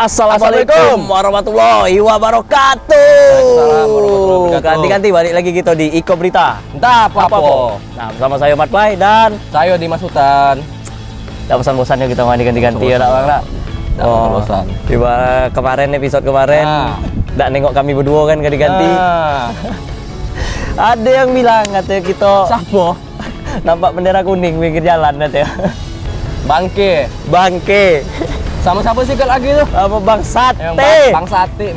Assalamualaikum warahmatullahi wabarakatuh. Ganti-ganti balik lagi gitu di Iko Berita. Entah apa-apa. Nah, bersama saya Mat Play dan Saya Dimas Hutan. tak bosan-bosannya kita main ganti-ganti ya, Bang. Bosan. Tiba kemarin episode kemarin nggak nengok kami berdua kan ganti-ganti. Ada yang bilang katanya kita Sapo? nampak bendera kuning pinggir jalan katanya. Bangke. Sama siapa sih lagi tuh? Apa Bang Sate? Bang Sate.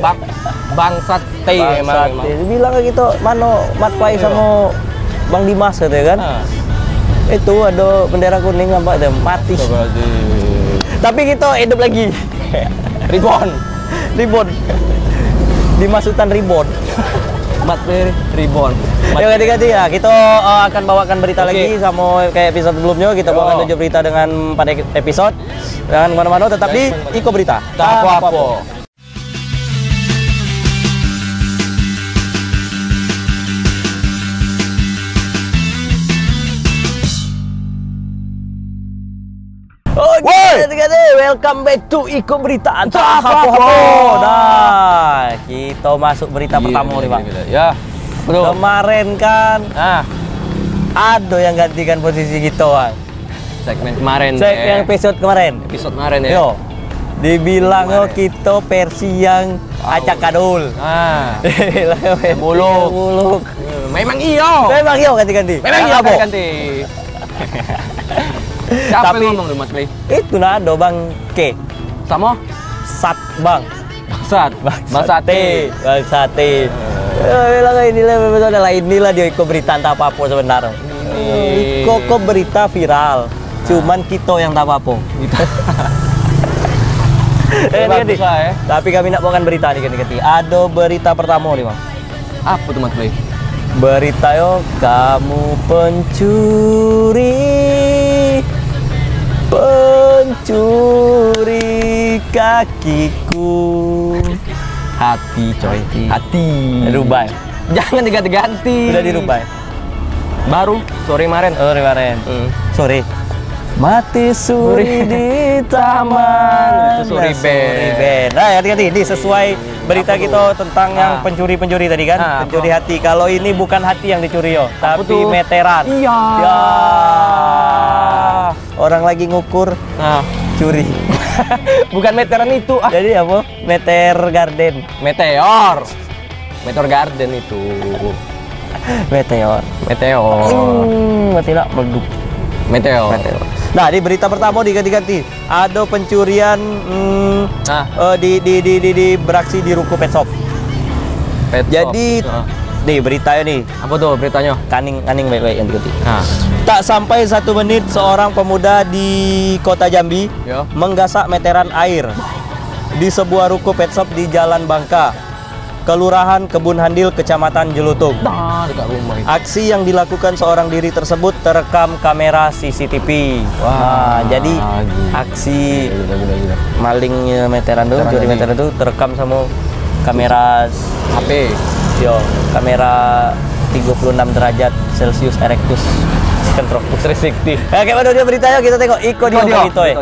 Bang Sate emang. Dibilang gitu, mana Mat Play sama Bang Dimas katanya kan. Itu ada bendera kuning nampak tuh mati. Tapi kita hidup lagi. Ribon. Dimas Hutan Ribon. Mat Play Ribon. Ya ganti-ganti ya. Kita akan bawakan berita lagi sama kayak episode sebelumnya. Kita bawakan 7 berita dengan pada episode. Jangan kemana-mana, tetap di Iko Berita. Tak apa-apa. Ganti-ganti, welcome back to Iko Berita. Tak apa-apa. Nah, kita masuk berita pertama nih, Bang. Ya, betul. Kemarin kan ada yang gantikan posisi kita, Bang. Segmen kemarin. Yang episode kemarin. Ya. Yo. Dibilang kita versi yang acak kadul. Buluk. Memang iyo Ganti-ganti. ganti. Siapa Tapi yang ngomong Mas Play? itu nado Bang K. Sama Sat Bang. Bang Sate. Bilang inilah dia Iko Berita entah apa-apa sebenarnya. Iko berita viral. Cuman kita yang tak apa-apa. Gitu. Tapi kami nak bawakan berita nih ganti-ganti. Ada berita pertama nih, Bang. Apa tuh Mas Play? Berita yo, kamu pencuri kakiku. Hati coy. Rubah. Jangan diganti-ganti. Udah dirubah. Baru sore kemarin. Sore. Mati suri di taman. Itu suri band. Nah, ganti-ganti. Ini sesuai berita kita tentang yang pencuri-pencuri tadi kan. Pencuri hati. Kalau ini bukan hati yang dicuri yo, tapi tuh? meteran. Iya. Ya. Orang lagi ngukur curi. Bukan meteran itu. Jadi apa? Meter Garden. Meteor Garden itu. Meteor. Tidak meleduk. Meteor. Nah, di berita pertama diganti-ganti. Ada pencurian di beraksi di ruko pet shop. Jadi nih beritanya nih. Apa tuh beritanya? Kaning baik-baik yang diganti. Tak sampai 1 menit seorang pemuda di Kota Jambi menggasak meteran air di sebuah ruko pet shop di Jalan Bangka, Kelurahan Kebun Handil, Kecamatan Jelutung. Dekat rumah itu. Aksi yang dilakukan seorang diri tersebut terekam kamera CCTV. Jadi aksi malingnya meteran tuh, curi meteran tuh terekam sama kamera HP. Kamera 36 derajat Celcius Erectus Kentrokus 360. Kayak mana dia beritanya, kita tengok Iko di gitu ya.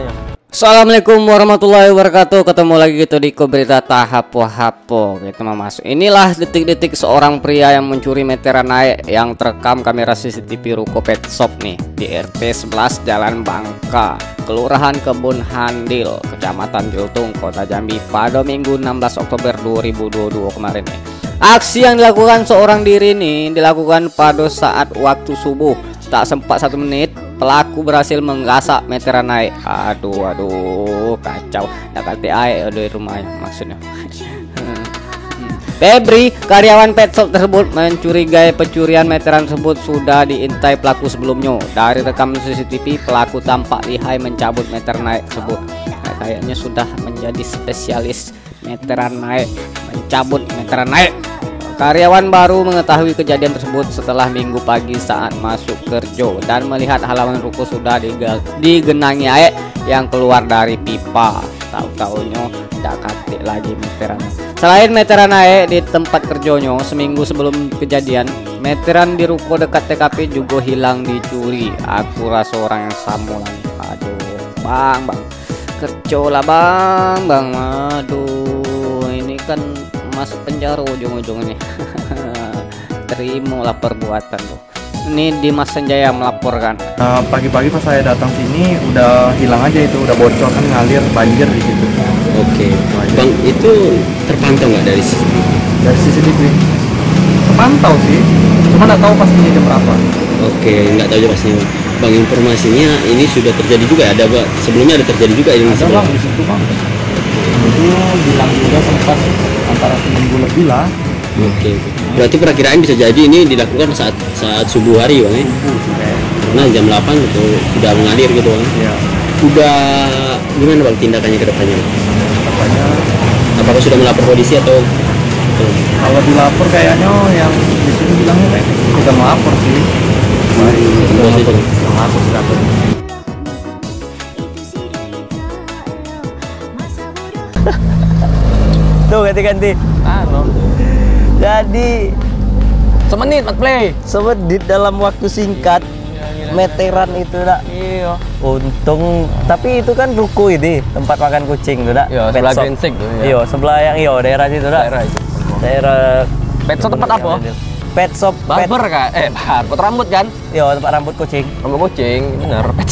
Assalamualaikum warahmatullahi wabarakatuh. Ketemu lagi gitu di Iko Berita Tahapo-hapo. Kita mau masuk. Inilah detik-detik seorang pria yang mencuri meteran air yang terekam kamera CCTV ruko pet shop nih di RT 11 Jalan Bangka, Kelurahan Kebun Handil, Kecamatan Jelutung, Kota Jambi pada Minggu 16 Oktober 2022 kemarin nih. Aksi yang dilakukan seorang diri ini dilakukan pada saat waktu subuh. Tak sempat 1 menit, pelaku berhasil menggasak meteran air. Aduh, kacau. Nak kati air di rumahnya maksudnya. Febri, karyawan pet shop tersebut, mencurigai pencurian meteran tersebut sudah diintai pelaku sebelumnya. Dari rekaman CCTV, pelaku tampak lihai mencabut meteran air tersebut. Nah, kayaknya sudah menjadi spesialis meteran air, mencabut meteran air. Karyawan baru mengetahui kejadian tersebut setelah minggu pagi saat masuk kerja dan melihat halaman ruko sudah digenangi air yang keluar dari pipa. Tahu-taunya tidak katik lagi meteran. Selain meteran air di tempat kerjanya, seminggu sebelum kejadian, meteran di ruko dekat TKP juga hilang dicuri. Aku rasa orang yang sama lagi. Aduh, bang. Kerco lah bang. Aduh, ini kan masuk penjara ujung-ujungnya. Terima lah perbuatan tuh. Ini Dimas Sanjaya melaporkan. Pagi-pagi pas saya datang sini udah hilang aja itu, udah bocor kan, ngalir banjir di situ. Oke, Bang, itu terpantau nggak dari CCTV? Dari CCTV terpantau sih, cuma nggak tahu pastinya jam berapa. Oke, nggak tahu juga pastinya. Bang, informasinya ini sudah terjadi juga ada, Bang. Sebelumnya ada terjadi juga ini. Ada bang di situ bang. Itu bilang juga sempat antara seminggu lebih lah. Oke. Berarti perakiraan bisa jadi ini dilakukan saat subuh hari, Bang. Karena jam 8 itu sudah mengalir gitu, Bang. Iya. Udah gimana Bang tindakannya ke depannya? Katanya Apakah sudah melapor polisi atau kalau dilapor kayaknya yang di sini bilangnya kayak udah melapor sih. Melapor sudah. Tuh ganti-ganti. Jadi Semenit Mat Play. semenit dalam waktu singkat meteran itu dak. Iya. Untung, tapi itu kan ruko ini tempat makan kucing tuh dak. Iya, Pet sebelah shop. Green tuh. Iya, sebelah yang daerah situ dak. Daerah itu. Daerah Pet shop tempat apa? Pet shop. Barber kah? Barber rambut kan? Iya, tempat rambut kucing. Rambut kucing, bener. Pet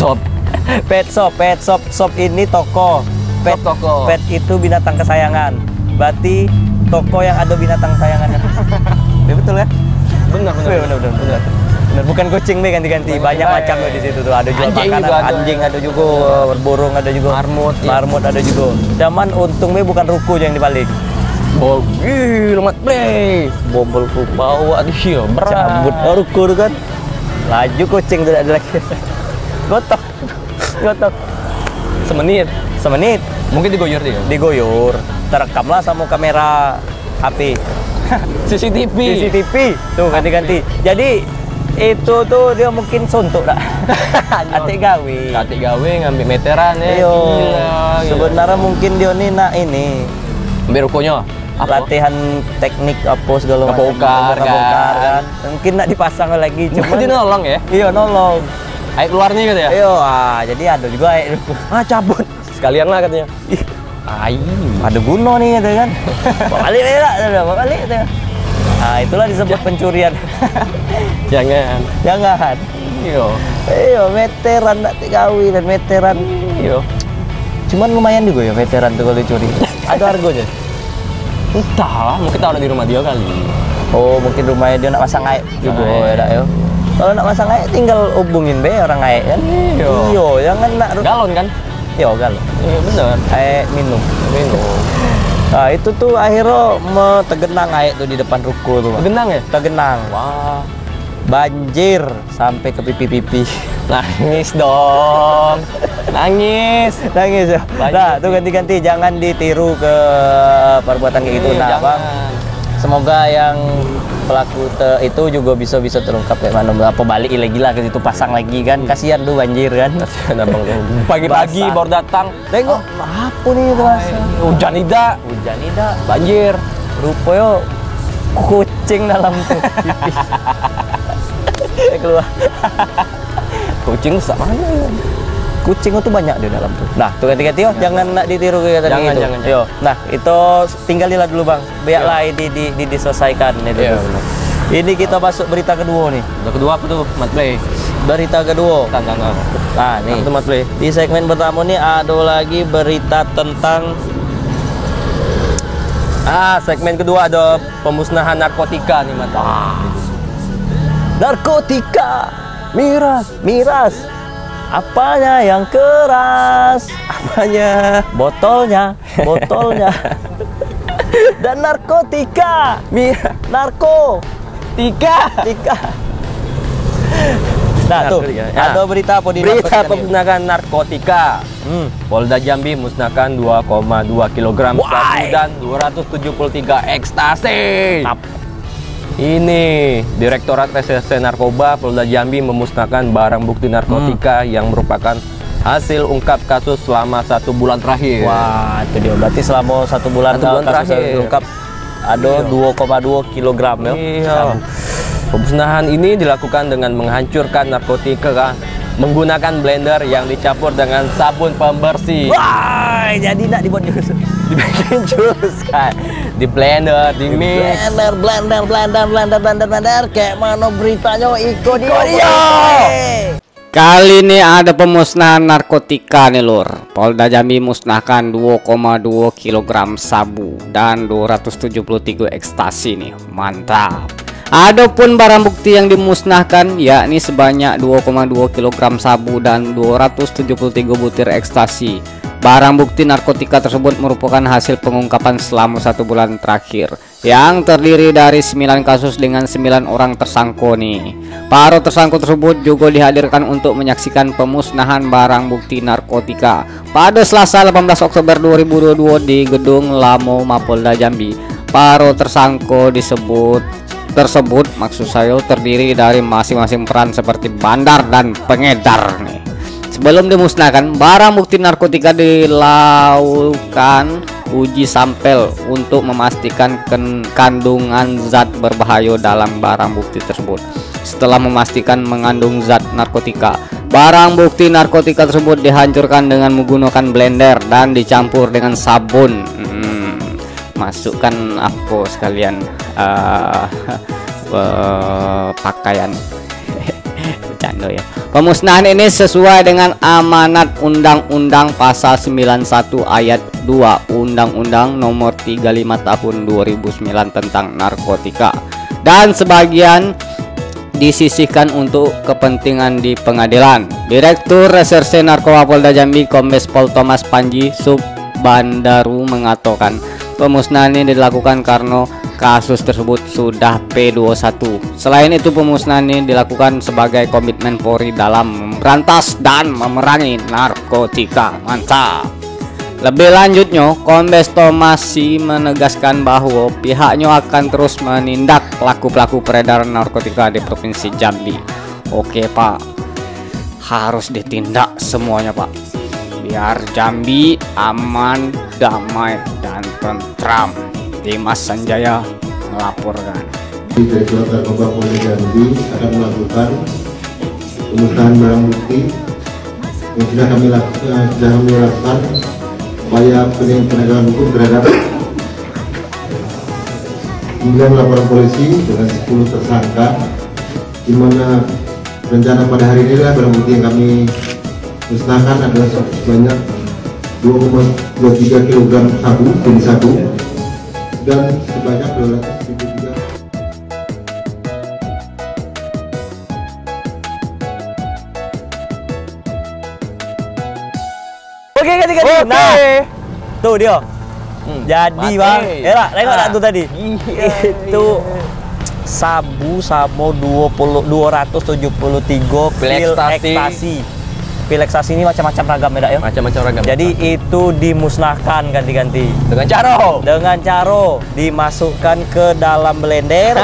shop. Pet shop ini toko. Pet Toko. Pet itu binatang kesayangan. Berarti toko yang ada binatang kesayangannya. Ya, betul ya? Bener. Bener. Bukan kucing nih ganti-ganti, banyak macam di situ tuh. Ada jual Anjing makanan, juga ada. anjing ada juga, burung ada juga, Marmut, iya. marmut ada juga. Cuman untung nih bukan ruko yang dibalik. Oh, gila Mat Play. Bobol ku bawa dia, berat. Cabut ruko tuh kan. Laju kucing tuh ada lagi. Gotok. Semenit. Mungkin digoyor dia. Digoyor, terekamlah sama kamera HP. CCTV. Tuh ganti-ganti. Jadi itu tuh dia mungkin suntuk dah. Atik gawe. Katik gawe ngambil meteran ya. Iya. Gila. Sebenarnya mungkin dia nih nak ini Ambil rukonya. Apa? latihan teknik apa segala macam. Ngebongkar, Ngebongkar kan. kan. Mungkin nak dipasang lagi Cuma cuman dia nolong ya. Iya nolong. Air keluarnya gitu ya. Iya, jadi ada juga air. Cabut. Sekalian lah katanya. Ih, Ai. ada guna nih gitu kan. Bawa balik deh lah, bawa balik deh. Nah, itulah disebut pencurian. Jangan. Jangan. Iya, meteran nak digawe dan meteran. Iya. Cuman lumayan juga ya meteran tuh kalau dicuri. Ada harganya. Entah lah, mungkin taruh di rumah dia kali. Oh, mungkin rumahnya dia nak pasang air juga ya, dak yo. Kalau nak pasang air tinggal hubungin be orang air kan. Iya, jangan nak Galon kan? Iya, galon. Iya bener. Air minum. Nah, itu tuh akhirnya tegenang air tuh di depan ruko tuh. Bang. Genang ya? Tegenang. Wah. Banjir sampai ke pipi-pipi. Nangis dong. Nangis. Nangis ya. Nah, tuh ganti-ganti jangan ditiru ke perbuatan kayak gitu. Iya, Nah, jangan. Bang. Semoga yang pelaku itu juga bisa terungkap kayak mana, apa balik lagi lah ke situ pasang lagi kan, kasihan tuh banjir kan. Kasihan abang tuh. Pagi-pagi Basah. baru datang. Tengok apa nih itu basah. Hujan tidak. Banjir. Rupanya kucing dalam tuh pipi. Keluar. Kucing sak mana ya? Kucing itu banyak di dalam tuh. Nah, tuh ganti-ganti yo, jangan nak ditiru kayak tadi Jangan, itu. jangan. Yo. Nah, itu tinggalilah dulu, Bang. Biarlah ini diselesaikan itu. Iya, tuh. benar. Ini kita masuk berita kedua nih. Udah kedua apa tuh, Mat Play? Berita kedua. Tanggang. Nah, nih. Itu Mat Play. Di segmen pertama nih ada lagi berita tentang Segmen kedua ada pemusnahan narkotika nih, Mat. narkotika. Miras. Apanya yang keras? Apanya? Botolnya. Dan narkotika. Narko. Tika. Nah, tuh ada berita apa di Berita narkotika nih? pemusnahan narkotika. Polda Jambi musnahkan 2,2 kg sabu dan 273 ekstasi. Ini Direktorat Reserse Narkoba Polda Jambi memusnahkan barang bukti narkotika yang merupakan hasil ungkap kasus selama 1 bulan terakhir. Wah, itu dia. Berarti selama 1 bulan, 1 bulan kasus terakhir. terungkap ada 2,2 kg ya. Iya. Pemusnahan ini dilakukan dengan menghancurkan narkotika menggunakan blender yang dicampur dengan sabun pembersih. Wah, jadi nak dibuat jus. Dibikin jus kan. Di blender, di mix. Blender. Kayak mana beritanya ikut dia. Kali ini ada pemusnahan narkotika nih lur. Polda Jambi musnahkan 2,2 kg sabu dan 273 ekstasi nih. Mantap. Adapun barang bukti yang dimusnahkan yakni sebanyak 2,2 kg sabu dan 273 butir ekstasi. Barang bukti narkotika tersebut merupakan hasil pengungkapan selama 1 bulan terakhir yang terdiri dari 9 kasus dengan 9 orang tersangka nih. Para tersangka tersebut juga dihadirkan untuk menyaksikan pemusnahan barang bukti narkotika pada Selasa 18 Oktober 2022 di Gedung Lamo Mapolda Jambi. Para tersangka tersebut maksud saya terdiri dari masing-masing peran seperti bandar dan pengedar nih. Sebelum dimusnahkan, barang bukti narkotika dilakukan uji sampel untuk memastikan kandungan zat berbahaya dalam barang bukti tersebut. Setelah memastikan mengandung zat narkotika, barang bukti narkotika tersebut dihancurkan dengan menggunakan blender dan dicampur dengan sabun. Masukkan apa sekalian pakaian. Bercanda ya. Pemusnahan ini sesuai dengan amanat Undang-Undang Pasal 91 Ayat 2 Undang-Undang Nomor 35 Tahun 2009 tentang narkotika, dan sebagian disisihkan untuk kepentingan di pengadilan. Direktur Reserse Narkoba Polda Jambi Kombes Pol Thomas Panji Subbandaru mengatakan pemusnahan ini dilakukan karena kasus tersebut sudah P21. Selain itu, pemusnahan ini dilakukan sebagai komitmen Polri dalam memberantas dan memerangi narkotika. Mantap. Lebih lanjutnya, Kombes Thomas menegaskan bahwa pihaknya akan terus menindak pelaku-pelaku peredaran narkotika di Provinsi Jambi. Oke Pak, harus ditindak semuanya Pak, biar Jambi aman, damai, dan tentram. Dimas Sanjaya melaporkan. Direktur Narkoba Polda Jambi akan melakukan pemusnahan barang bukti yang sudah kami lakukan upaya penegakan hukum terhadap 9 laporan polisi dengan 10 tersangka, di mana rencana pada hari ini adalah barang bukti yang kami musnahkan adalah sebanyak 2,23 kg sabu, jenis sabu, dan sebanyak 273. Oke, ganti. Nah, tuh dia. Jadi bang, tengok tak tuh tadi. Itu sabu sama 273 pil ekstasi. Pil ekstasi ini macam-macam ragam ya, ya? Macam-macam ragam. Jadi itu dimusnahkan ganti-ganti. Dengan cara dimasukkan ke dalam blender,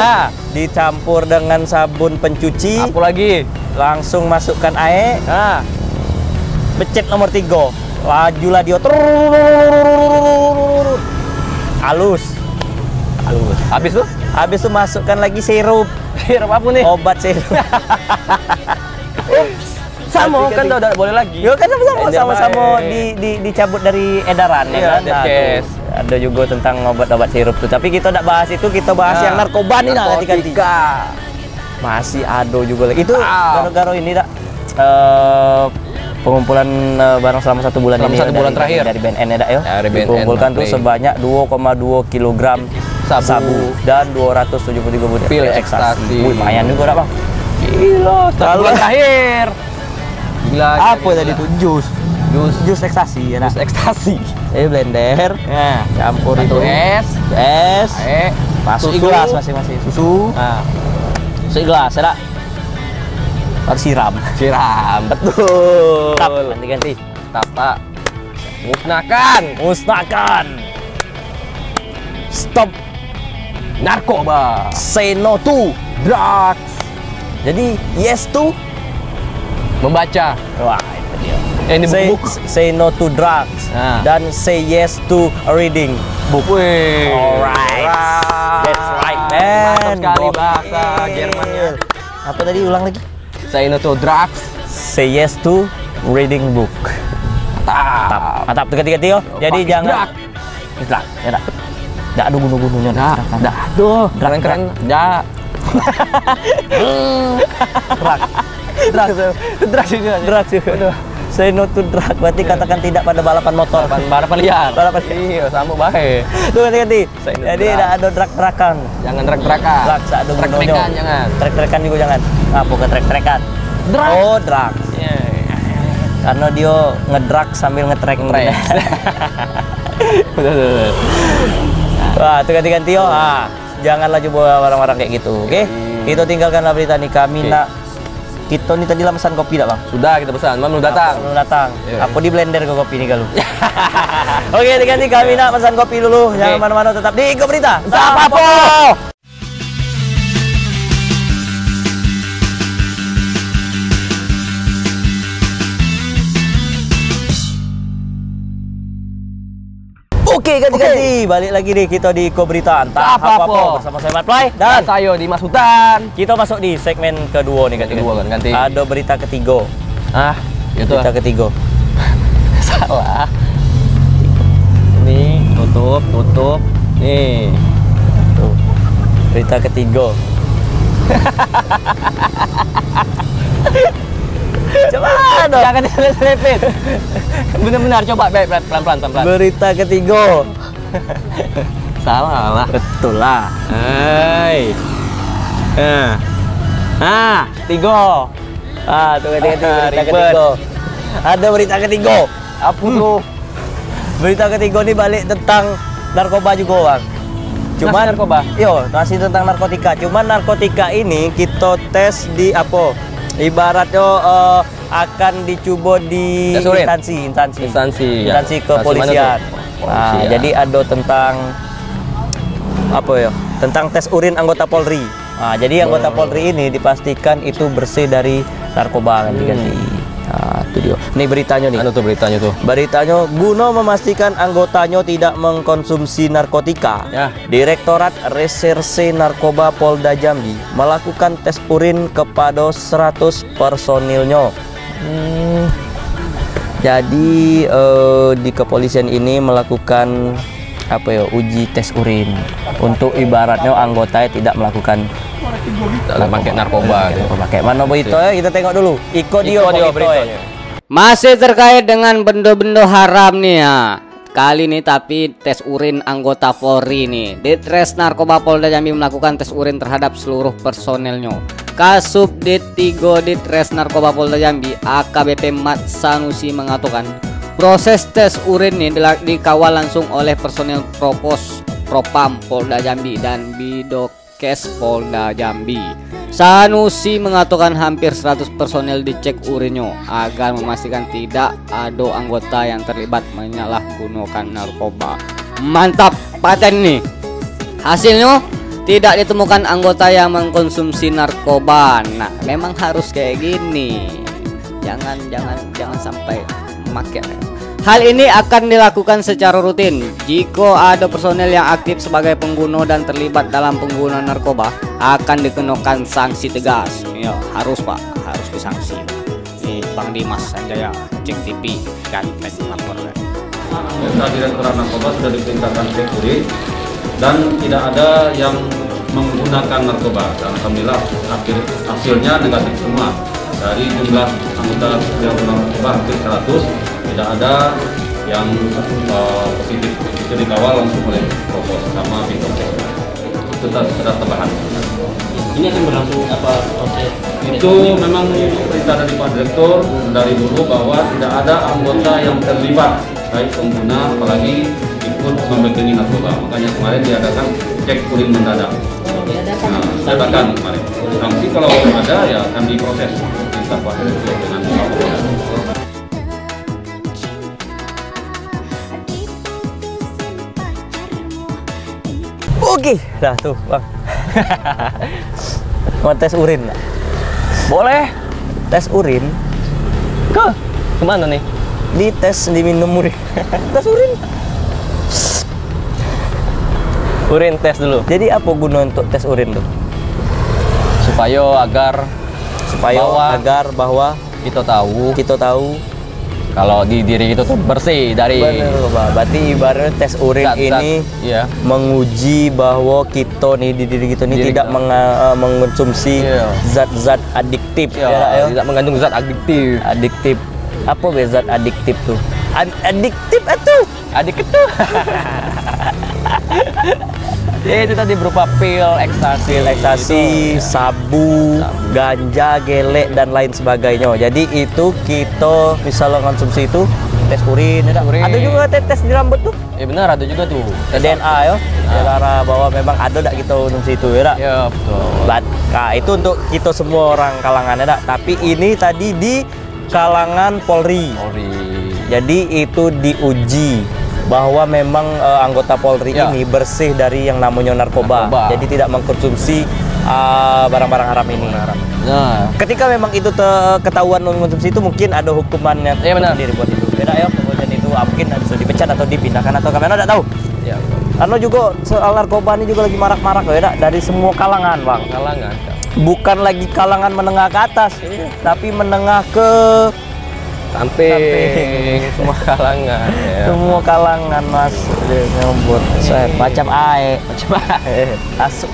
dicampur dengan sabun pencuci. Apa lagi? Langsung masukkan air. Becet nomor 3. Lajulah dia. Halus. Habis itu masukkan lagi sirup. Sirup apa nih? Obat sirup. Sama kan udah boleh lagi. Ya kan sama-sama dicabut dari edaran ya kan. Ada juga tentang obat-obat sirup tuh. Tapi kita tidak bahas itu, kita bahas yang narkoba nih nah ganti-ganti. Masih ada juga lagi. Itu gara-gara ini tak pengumpulan barang selama 1 bulan ini. 1 bulan terakhir dari BNN ya, ya. Dikumpulkan tuh sebanyak 2,2 kg sabu dan 273 butir pil ekstasi. Lumayan juga Bang. Gila, 1 bulan terakhir. Gila. Apa tadi tuh? Jus ekstasi ya. Jus ekstasi. Blender. Nah, campur itu es. Masuk gelas masing-masing. Susu. Nah. Masuk gelas ya. Harus siram. Betul. Ganti-ganti. Tapa. Musnahkan. Stop narkoba. Say no to drugs. Jadi yes to membaca. Wah, itu dia. Ini buku. Say no to drugs dan say yes to reading book. Alright. That's right, man. Mantap sekali bahasa Jermannya. Apa tadi, ulang lagi? Say no to drugs. say yes to reading book. Mantap tuh ganti-ganti yo. Jadi jangan Drak. Ya dak. Dak nunggu-nunggunya. Dah. Tuh, keren-keren. Ja. Drak juga. Say no to drag, berarti katakan tidak pada balapan motor. Balapan liar. Balapan Iya, sama bae. Tuh ganti-ganti. Say no to Jadi drag. tidak ada drag-drakan. Jangan drag-dragan. Drag sak ada gunanya. Trek-trekan jangan. Trek-trekan juga jangan. Apa ke trek-trekan? Drag. Oh, drag. Iya. Karena dia ngedrag sambil ngetrek. Betul. Wah, itu ganti-ganti yo. Janganlah coba orang-orang kayak gitu, oke? Itu tinggalkanlah berita nih. Kami nak kita nih tadi lah pesan kopi dak, Bang? Sudah kita pesan, belum datang. Belum datang. Iya. Apa di blender ke kopi nih kalau? Oke, ganti kami nak pesan kopi dulu. Jangan mana-mana, tetap di Go Berita. Tak apa-apa. Oke, ganti-ganti. Balik lagi nih kita di Go Berita. Entah apa-apa bersama saya Mat Play Dan dan saya Dimas Hutan. kita masuk di segmen kedua nih ganti-ganti. Kedua kan, ganti. Ada berita ketiga. Itu Berita ketiga. salah. Nih, tutup. Nih. Tuh. Berita ketiga. Coba dong. Jangan diselipin. Benar-benar coba pelan-pelan. Berita ketiga. Salah. Betul lah. Hai. Tiga. Tuh ganti-ganti berita Ribet. ketiga. Ada berita ketiga. Apa tuh? Berita ketiga ini balik tentang narkoba juga, Bang. Masih narkoba? Masih tentang narkotika. Cuman narkotika ini kita tes di apa? Ibaratnya akan dicoba di Tes urin? instansi ya. kepolisian. Polisi, ya. Jadi ada tentang apa ya? Tentang tes urin anggota Polri. Jadi anggota Polri ini dipastikan itu bersih dari narkoba ganti-ganti. Itu dia. Ini beritanya nih. Anu tuh beritanya tuh. Beritanya, guna memastikan anggotanya tidak mengkonsumsi narkotika, Ya. Direktorat Reserse Narkoba Polda Jambi melakukan tes urin kepada 100 personilnya. Jadi di kepolisian ini melakukan uji tes urin untuk ibaratnya anggotanya tidak melakukan Pakai narkoba. Gitu. Pakai mana beritanya? Kita tengok dulu. Iko dia beritanya. Masih terkait dengan benda-benda haram nih ya. Kali ini tapi tes urin anggota Polri nih. Ditres Narkoba Polda Jambi melakukan tes urin terhadap seluruh personelnya. Kasubdit 3 Ditres Narkoba Polda Jambi AKBP Mat Sanusi mengatakan proses tes urin ini dikawal langsung oleh personel Propos Propam Polda Jambi dan Bidokes Polda Jambi. Sanusi mengatakan hampir 100 personel dicek urinnya agar memastikan tidak ada anggota yang terlibat menyalahgunakan narkoba. Mantap paten nih. Hasilnya tidak ditemukan anggota yang mengkonsumsi narkoba. Nah, memang harus kayak gini. Jangan sampai memakai. Hal ini akan dilakukan secara rutin. Jika ada personel yang aktif sebagai pengguna dan terlibat dalam penggunaan narkoba, akan dikenakan sanksi tegas. Ya, harus Pak, harus disanksi. Ini Bang Dimas Sanjaya, Cek TV, Ganteng laporkan. Direktorat Narkoba sudah diperintahkan cek urin dan tidak ada yang menggunakan narkoba. Dan alhamdulillah hasilnya negatif semua. Dari jumlah anggota Direktorat Narkoba hampir 100. Tidak ada yang positif. Itu dikawal langsung oleh Propos sama Bidokes. Itu sudah tambahan. Ini akan berlangsung apa proses? Itu memang perintah dari Pak Direktur dari dulu bahwa tidak ada anggota yang terlibat baik pengguna apalagi ikut memegangi narkoba. Makanya kemarin diadakan cek urin mendadak. Diadakan kemarin. Sanksi kalau ada ya akan diproses. Perintah Pak Direktur dengan Kapolda. Oke, dah tuh, Bang. Mau tes urin nggak? Boleh. Tes urin Kemana nih? di tes diminum urin. Tes urin. Urin tes dulu. Jadi apa guna untuk tes urin tuh? Supaya agar Supaya bahwa agar bahwa kita tahu kalau di diri itu tuh bersih dari. Bener, Pak. Berarti ibaratnya tes urin zat-zat, ini iya, menguji bahwa kita nih di diri kita ini tidak mengonsumsi zat-zat adiktif. Tidak mengandung zat adiktif. Adiktif. Apa zat adiktif tuh? Adiktif itu. Adiktif. Ya, itu tadi berupa pil, ekstasi, sabu, ganja, gelek dan lain sebagainya. Jadi itu kita bisa konsumsi itu tes urin, ada juga tes di rambut tuh. Benar, ada juga tuh tes DNA ya. Cara bahwa memang ada enggak kita konsumsi itu ya. Ya, betul. Nah, itu untuk kita semua orang kalangan ya. Tapi ini tadi di kalangan Polri. Jadi itu diuji bahwa memang anggota Polri ini bersih dari yang namanya narkoba. Jadi tidak mengkonsumsi barang-barang haram ini. Nah, ketika memang itu ketahuan mengkonsumsi itu mungkin ada hukumannya sendiri buat itu. Beda ya, kemudian itu mungkin bisa dipecat atau dipindahkan atau kemana tidak tahu. Ya. Karena juga soal narkoba ini juga lagi marak-marak ya, dari semua kalangan, Bang. Bukan lagi kalangan menengah ke atas, tapi menengah ke samping. Semua kalangan ya. Semua kalangan Mas nyebut saya macam air masuk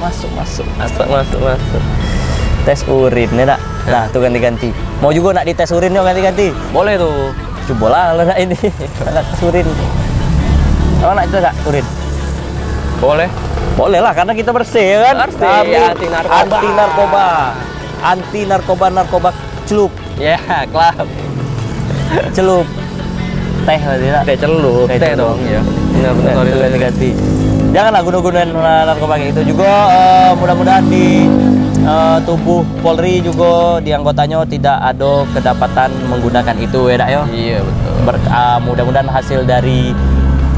tes urin ya. Nah tuh ganti-ganti mau juga nak dites urin yuk ganti-ganti boleh tuh coba lah nak ini nak tes urin kalau nak tes urin boleh lah karena kita bersih ya kan kami anti narkoba celup ya klub celup teh celup teh dong ya benar ganti janganlah guna-gunain narkoba kayak itu juga mudah-mudahan di tubuh Polri juga di anggotanya tidak ada kedapatan menggunakan itu ya dak yo. Iya betul. Mudah-mudahan hasil dari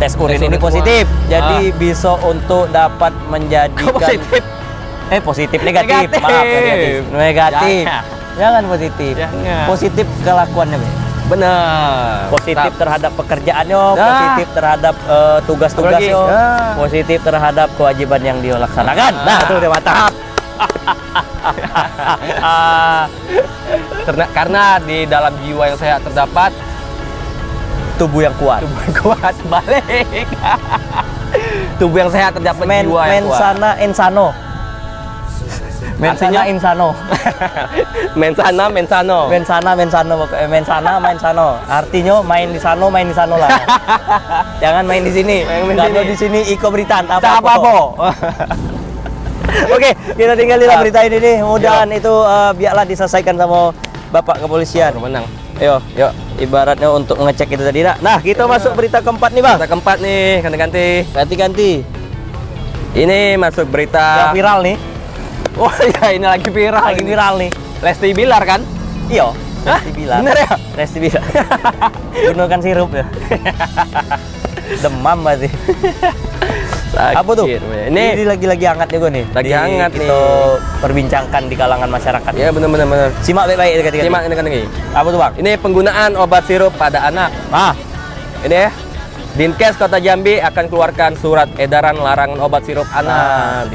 tes urin ini positif jadi bisa untuk dapat menjadikan positif negatif maaf negatif jangan positif positif kelakuannya benar positif terhadap pekerjaannya positif terhadap tugas-tugasnya positif terhadap kewajiban yang dia laksanakan nah itu udah mantap karena di dalam jiwa yang sehat terdapat tubuh yang kuat balik tubuh yang sehat terdapat jiwa yang kuat mensana insano Mensana insano. Mensana mensano. Artinya main di sano lah. Jangan main di sini. Kalau di sini Iko Britan apa-apa. Oke, kita tinggalin berita ini nih. Mudahan itu biarlah diselesaikan sama Bapak Kepolisian. Menang. Yuk. Ibaratnya untuk ngecek itu tadi. Nah, kita masuk berita keempat nih, Bang. Berita keempat nih, ganti-ganti. Ini masuk berita yang viral nih. Oh ya, ini lagi viral nih. Lesti Bilar kan? Iya. Lesti Bilar. Bener ya? Lesti Bilar. Gunakan sirup ya. Demam berarti. Apa tuh? Ini lagi hangat juga nih. Lagi hangat nih. Kita perbincangkan di kalangan masyarakat. Ya benar. Simak baik-baik. Simak ini. Apa tuh, Bang? Ini penggunaan obat sirup pada anak. Ini ya. Dinkes Kota Jambi akan keluarkan surat edaran larangan obat sirup anak.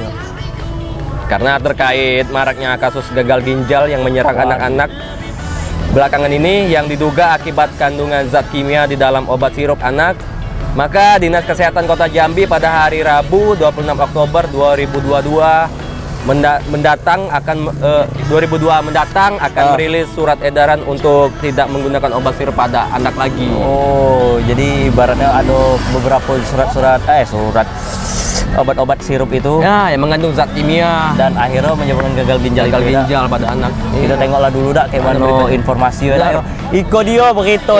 Karena terkait maraknya kasus gagal ginjal yang menyerang anak-anak belakangan ini yang diduga akibat kandungan zat kimia di dalam obat sirup anak, maka Dinas Kesehatan Kota Jambi pada hari Rabu 26 Oktober 2022 mendatang akan merilis surat edaran untuk tidak menggunakan obat sirup pada anak lagi. Oh, jadi ibaratnya ada beberapa surat obat-obat sirup itu yang mengandung zat kimia dan akhirnya menyebabkan gagal ginjal pada anak. Kita tengoklah dulu dak kayak mana informasi ya. Iko dia begitu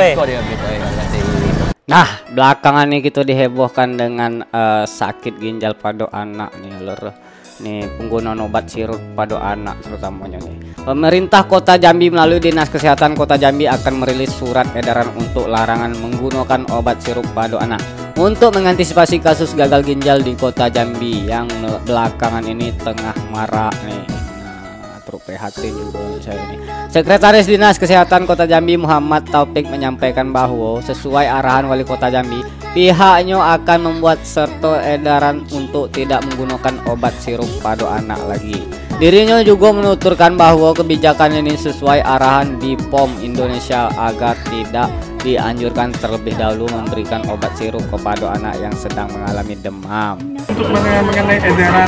Nah, belakangan ini kita dihebohkan dengan sakit ginjal pada anak nih lor. Nih penggunaan obat sirup pada anak terutamanya nih. Pemerintah Kota Jambi melalui Dinas Kesehatan Kota Jambi akan merilis surat edaran untuk larangan menggunakan obat sirup pada anak untuk mengantisipasi kasus gagal ginjal di Kota Jambi yang belakangan ini tengah marak nih. Nah, turut prihatin juga saya nih. Sekretaris Dinas Kesehatan Kota Jambi Muhammad Taufik menyampaikan bahwa sesuai arahan Wali Kota Jambi, pihaknya akan membuat serta edaran untuk tidak menggunakan obat sirup pada anak lagi. Dirinya juga menuturkan bahwa kebijakan ini sesuai arahan BPOM Indonesia agar tidak dianjurkan terlebih dahulu memberikan obat sirup kepada anak yang sedang mengalami demam. Untuk mengenai edaran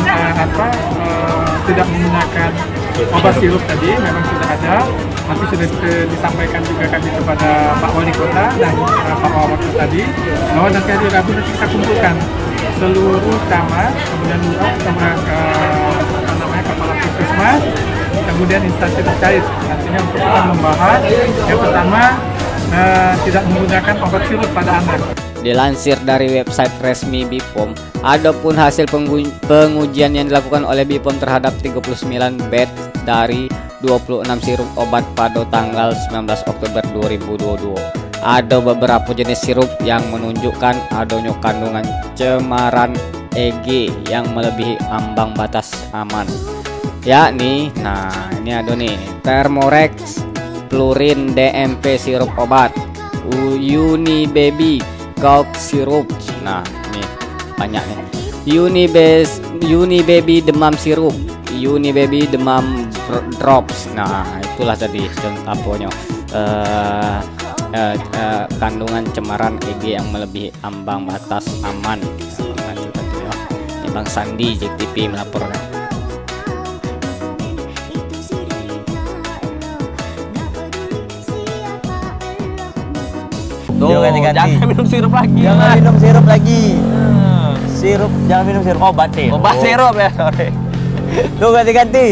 tidak menggunakan obat sirup tadi memang sudah ada, nanti sudah disampaikan juga kami kepada Pak Wali Kota dan Pak Wali tadi, bahwa nanti hari Rabu nanti kita kumpulkan seluruh camat, kemudian lurah, kemudian kepala puskesmas, kemudian instansi terkait, nantinya untuk kita membahas yang pertama tidak menggunakan obat sirup pada anak. Dilansir dari website resmi BPOM, adapun hasil pengujian yang dilakukan oleh BPOM terhadap 39 bed dari 26 sirup obat pada tanggal 19 Oktober 2022. Ada beberapa jenis sirup yang menunjukkan adanya kandungan cemaran EG yang melebihi ambang batas aman. Yakni, nah ini ada nih, Thermorex, Flurin DMP sirup obat, Unibaby Cough sirup. Nah, ini banyak nih. Unibaby demam sirup, Unibaby demam drops. Nah, itulah tadi apanya. Kandungan cemaran EG yang melebihi ambang batas aman. Ini Bang Sandi JTP melaporkan. Tuh, jangan minum sirup lagi. Jangan minum sirup lagi. Sirup, jangan minum sirup. Obat sih. Obat sirup ya, sorry. Tuh ganti-ganti.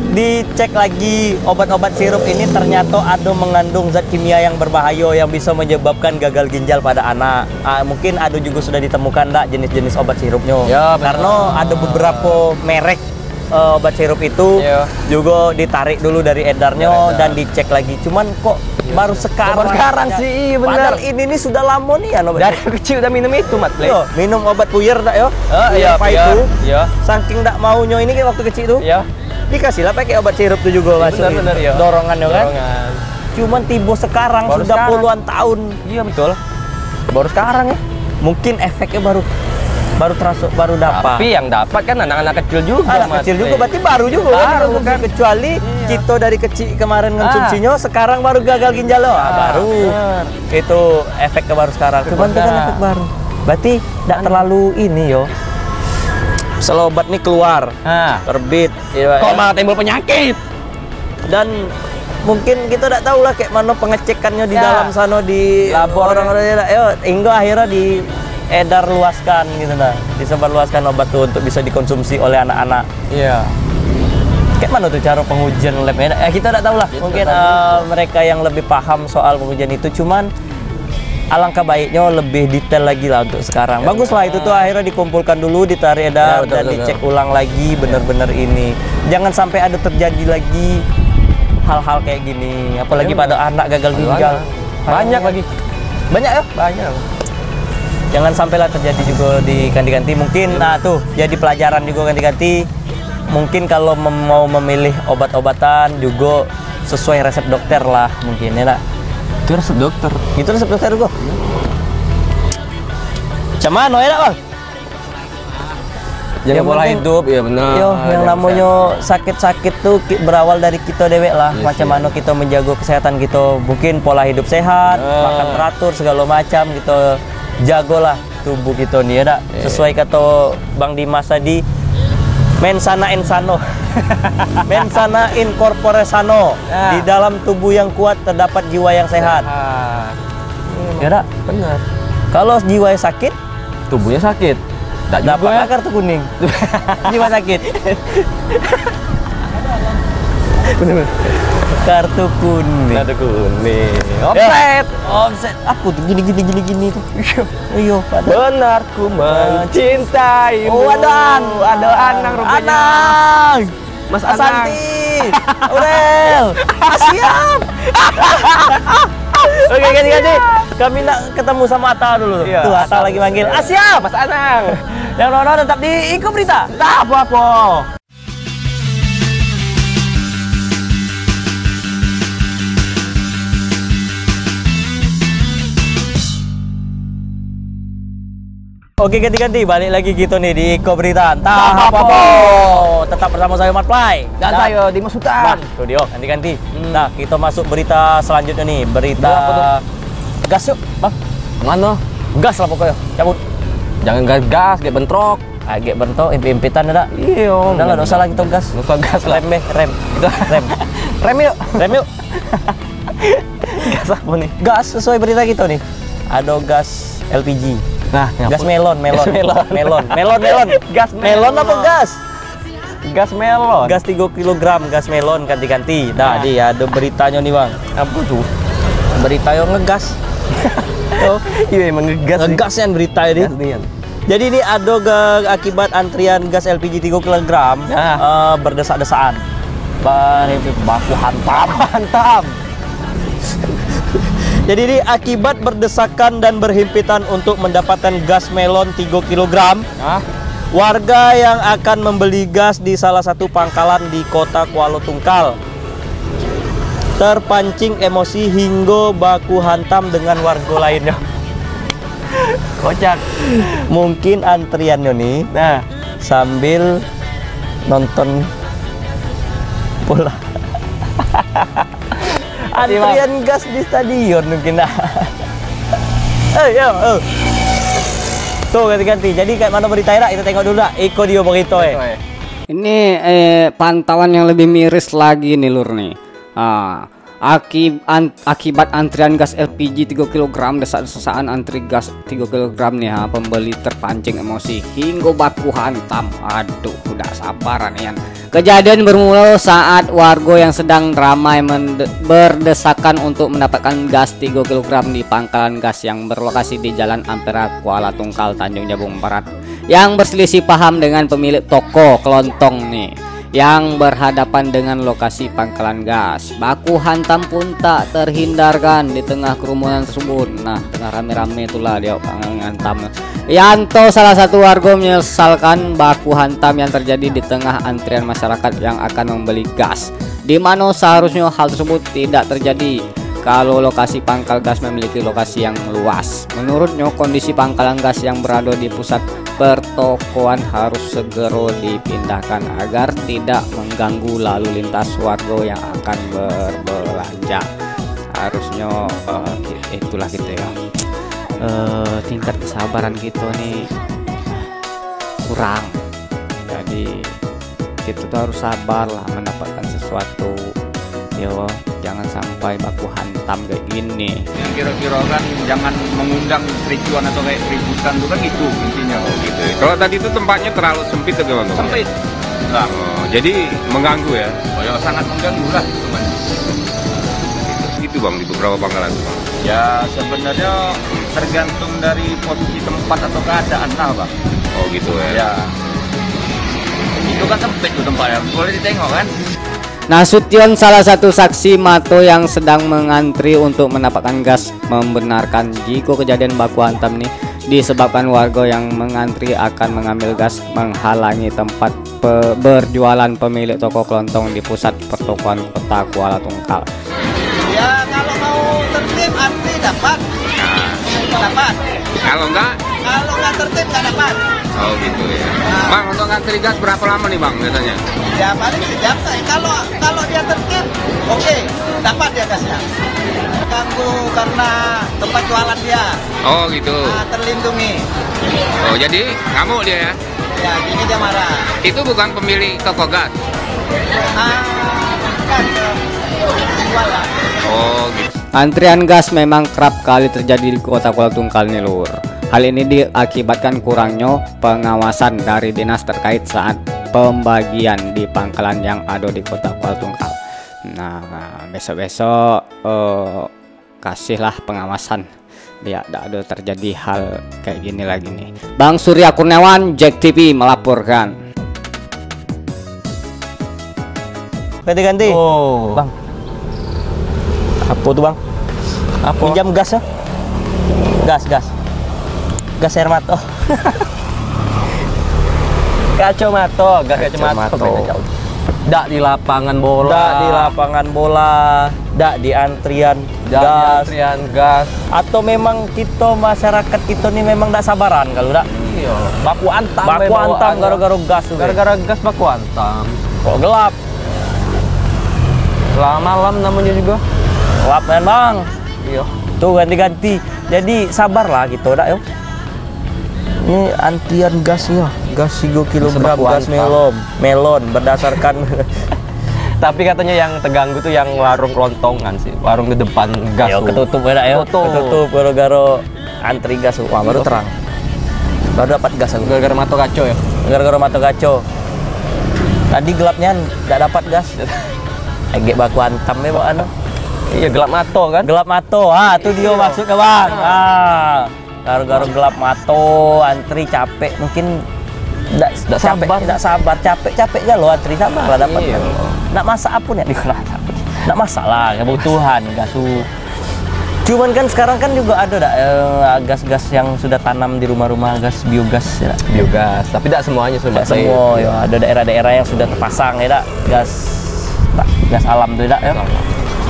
Dicek lagi obat-obat sirup ini ternyata ada mengandung zat kimia yang berbahaya yang bisa menyebabkan gagal ginjal pada anak. Mungkin ada juga sudah ditemukan jenis-jenis obat sirupnya. Ya, karena ada beberapa merek obat sirup itu juga ditarik dulu dari edarnya dan dicek lagi. Cuman kok baru sekarang sih, benar. Padahal ini sudah lama nih ya obat. Dari kecil udah minum itu, Mat. Minum obat puyer yo. Iya, apa itu? Iya. Saking ndak maunya ini kan waktu kecil tuh. Iya. Dikasih lah pakai obat sirup tuh juga masuk. Benar ya. Dorongannya kan. Cuman tiba sekarang baru sudah sekarang. Puluhan tahun. Iya betul. Baru sekarang ya. Mungkin efeknya baru terasa, baru dapat. Tapi yang dapat kan anak-anak kecil juga. Anak kecil juga berarti baru juga kan. Kecuali kita dari kecil kemarin konsumsinya, sekarang baru gagal ginjal loh. Baru. Itu efeknya baru sekarang. Cuman itu kan efek baru. Berarti tidak terlalu ini yo. Setelah obat nih keluar, terbit. Kok malah timbul penyakit? Dan mungkin kita tidak tahu lah kayak mana pengecekannya di dalam sana di labor orang-orang hingga akhirnya diedar luaskan gitu nah, disebar luaskan obat tuh untuk bisa dikonsumsi oleh anak-anak. Iya. Kayak mana tuh cara pengujian labnya? Kita tidak tahu lah. Mungkin mereka yang lebih paham soal pengujian itu, cuman alangkah baiknya lebih detail lagi lah untuk sekarang. Bagus lah itu tuh akhirnya dikumpulkan dulu, ditarik edar dan dicek ulang lagi benar-benar ini. Jangan sampai ada terjadi lagi hal-hal kayak gini, apalagi pada anak gagal ginjal. Banyak lagi. Banyak ya? Banyak. Jangan sampailah terjadi juga di ganti-ganti. Mungkin tuh jadi pelajaran juga ganti-ganti. Mungkin kalau mau memilih obat-obatan juga sesuai resep dokter lah mungkin ya nak. Itu resep dokter. Itu resep dokter gua. Cuman ya nak bang. Jaga pola hidup, ya benar. Yang namanya sakit-sakit tuh berawal dari kita dewek lah. Macam mana kita menjaga kesehatan kita. Mungkin pola hidup sehat, makan teratur segala macam gitu. Jagolah tubuh kita nih ya, sesuai kata Bang Dimas tadi, mensana insano, mensana in corpore sano. Di dalam tubuh yang kuat terdapat jiwa yang sehat. Ya benar. Kalau jiwa yang sakit, tubuhnya sakit. Dapat kartu kuning. Jiwa sakit. Benar. Kartu kuning. Kartu kuning. Offset. Aku tuh gini tuh. Iya, benar ku mencintaimu. Oh, ada Anang rupanya. Anang. Mas Asanti. Aurel. Siap. Oke, ganti. Kami nak ketemu sama Atta dulu. Tuh, Atta lagi manggil. Siap, Mas Anang. Yang nonton tetap di Iko Berita. Tak apa-apa. Oke, ganti-ganti balik lagi gitu nih di Iko Berita. Entah apa. Tetap bersama saya Mat Play dan saya Dimas Sultan. Studio ganti-ganti. Nah, kita masuk berita selanjutnya nih, berita gas yuk, Bang. Mana? Gas lah pokoknya. Cabut. Jangan gas, kayak bentrok. Agak bentrok, impitan ada. Iya, udah lah, usah lagi kita gas. Usah gas lah. Rem. Rem yuk. Gas apa nih? Gas sesuai berita kita nih. Ada gas LPG. Nah, gas melon. Gas melon apa gas? Gas melon. Gas 3 kg gas melon ganti-ganti. Nah, dia ada beritanya nih, Bang. Apa tuh? Berita yang ngegas. Oh, iya emang ngegas. Ngegasnya berita ini. Jadi ini ada akibat antrian gas LPG 3 kg berdesak-desaan. Baku hantam. Jadi ini akibat berdesakan dan berhimpitan untuk mendapatkan gas melon 3 kg. Warga yang akan membeli gas di salah satu pangkalan di kota Kuala Tungkal terpancing emosi hingga baku hantam dengan warga lainnya. Kocak. Mungkin antriannya nih sambil nonton bola. Antrian gas di stadion mungkin dah. Tuh ganti-ganti. Jadi kayak mana berita kita tengok dulu dah. Iko dia berita Ini pantauan yang lebih miris lagi nih lur nih. Akibat antrian gas LPG 3 kg, desak-desaan antri gas 3 kg nih pembeli terpancing emosi hingga baku hantam. Aduh, udah sabaran ya. Kejadian bermula saat warga yang sedang ramai berdesakan untuk mendapatkan gas 3 kg di pangkalan gas yang berlokasi di Jalan Ampera, Kuala Tungkal, Tanjung Jabung Barat, yang berselisih paham dengan pemilik toko kelontong nih yang berhadapan dengan lokasi pangkalan gas. Baku hantam pun tak terhindarkan di tengah kerumunan tersebut. Nah, tengah rame-rame itulah dia hantam. Yanto, salah satu warga, menyesalkan baku hantam yang terjadi di tengah antrian masyarakat yang akan membeli gas, di mana seharusnya hal tersebut tidak terjadi kalau lokasi pangkal gas memiliki lokasi yang luas. Menurutnya, kondisi pangkalan gas yang berada di pusat pertokoan harus segera dipindahkan agar tidak mengganggu lalu lintas warga yang akan berbelanja. Harusnya itulah gitu ya. Tingkat kesabaran kita nih kurang. Jadi kita tuh harus sabar lah mendapatkan sesuatu. Yo, jangan sampai baku hantam kayak gini. Yang kira-kira kan jangan mengundang kericuan atau kayak keributan itu kan gitu intinya. Gitu ya. Kalau tadi itu tempatnya terlalu sempit atau gimana? Sempit. Nah, jadi mengganggu ya? Oh ya, sangat mengganggu lah teman. Gitu Bang di beberapa pangkalan. Ya sebenarnya tergantung dari posisi tempat atau keadaan lah Bang. Oh gitu ya? Ya. Itu kan sempit tuh tempatnya, boleh ditengok kan? Nasution, salah satu saksi mata yang sedang mengantri untuk mendapatkan gas, membenarkan jika kejadian baku hantam ini disebabkan warga yang mengantri akan mengambil gas menghalangi tempat berjualan pemilik toko kelontong di pusat pertokoan kota Kuala Tungkal. Ya kalau mau tertib antri dapat. Dapat. Kalau enggak tertib nggak dapat. Oh gitu ya. Bang, untuk ngantri gas berapa lama nih Bang biasanya? Ya paling sejam saya. Kalau dia tertib, oke, dapat dia gasnya. Ganggu karena tempat jualan dia. Oh gitu. Terlindungi. Oh jadi ngamuk dia ya? Ya gini dia marah. Itu bukan pemilik toko gas? Kan jualan. Oh gitu. Antrian gas memang kerap kali terjadi di kota Kuala Tungkal nih lur. Hal ini diakibatkan kurangnya pengawasan dari dinas terkait saat pembagian di pangkalan yang ada di kota Kuala Tungkal. Nah, besok-besok kasihlah pengawasan biar tidak ada terjadi hal kayak gini lagi nih. Bang Surya Kurniawan, Jack TV melaporkan. Ganti-ganti. Oh, Bang. Apa tuh Bang? Apa? Pinjam gas ya? Gas air mata. Gas kacamata. Dak di lapangan bola. dak di antrian gas. Atau memang kita masyarakat kita nih memang dak sabaran kalau dak. Iya. Baku antam gara-gara gas tuh. Gara-gara gas baku antam. Kok gelap? Selama malam namanya juga. Gelap kan bang? Iya. Tuh ganti-ganti. Jadi sabarlah gitu dak yo. Ini antrian gasnya, gas 3 kg gas melon berdasarkan. Tapi katanya yang terganggu tuh yang warung kelontongan sih, warung di depan gas. Yo, ketutup ya, ketutup gara-gara antri gas. Wah, baru terang. Baru dapat gas aku. Gara-gara mato kaco ya. Gara-gara mato kaco. Tadi gelapnya nggak dapat gas. Agak baku antam ya, Pak Ano. Iya, gelap mato kan? Gelap mato. Ah, itu dia maksudnya, Bang. Ah. Gara-gara gelap mato, antri capek, mungkin tidak sabar, capek ya lo antri, sabar lah dapat. Iya. Nak masak apa nih? Nak masak lah, kebutuhan gasu. Cuman kan sekarang kan juga ada gas-gas yang sudah tanam di rumah-rumah, gas biogas ya. Biogas, tapi tidak semuanya sudah. Tidak semua ya, ada daerah-daerah yang sudah terpasang ya, gas alam tuh ya.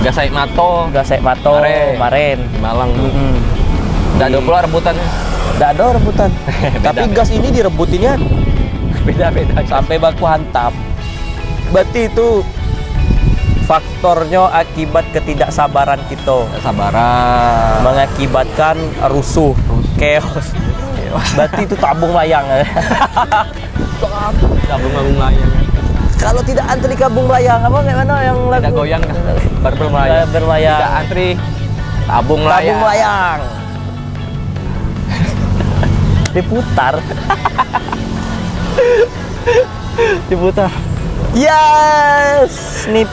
Gas air mato, kemarin di Malang tuh. Tidak ada pula rebutannya. Tidak ada rebutan. Tapi gas ini direbutinnya beda-beda sampai baku hantam. Berarti itu faktornya akibat ketidaksabaran kita. Sabaran mengakibatkan rusuh. Chaos. Berarti itu tabung layang. Tabung layang. Kalau tidak antri kabung layang apa kayak mana yang lagu? Tidak goyang kan? Bermayang. Tidak antri tabung layang. Diputar. Yes, nip.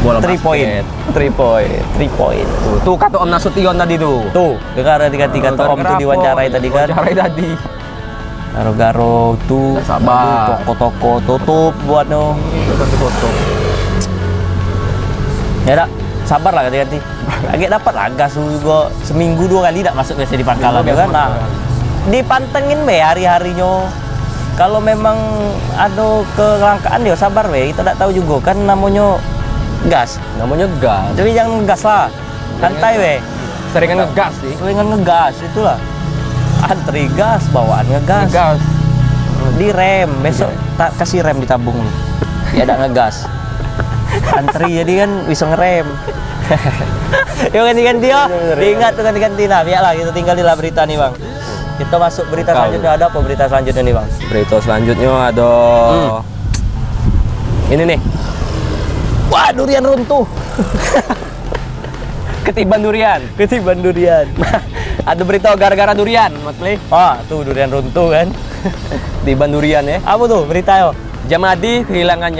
Bola 3 point. Tuh kata Om Nasution tadi tuh. Tuh, dengar tiga kata Om tuh diwawancarai tadi kan. Garo-garo tuh sabar. Toko-toko tutup buat no. Tutup. Ya dak, sabar lah ganti-ganti. Agak dapat lah gas juga seminggu 2 kali tak masuk biasa di pangkalan kan. Nah, dipantengin be hari-harinya. Kalau memang ada kelangkaan ya sabar be. Kita tak tahu juga kan namanya gas. Tapi jangan ngegas lah. Santai be. Seringan ngegas sih. Seringan ngegas itulah. Antri gas, bawaan ngegas. Di rem, besok tak kasih rem ditabung. Ya ada ngegas. Antri jadi kan bisa ngerem. Yuk ganti-ganti ya. Diingat tuh ganti-ganti. Nah, biarlah kita tinggal di berita nih, Bang. Kita masuk berita selanjutnya. Ada apa berita selanjutnya nih, Bang? Berita selanjutnya ada ini nih. Wah, durian runtuh. Ketiban durian. Ada berita gara-gara durian, Mas Play. Tuh durian runtuh kan. Ketiban durian ya. Apa tuh beritanya? Jamadi kehilangan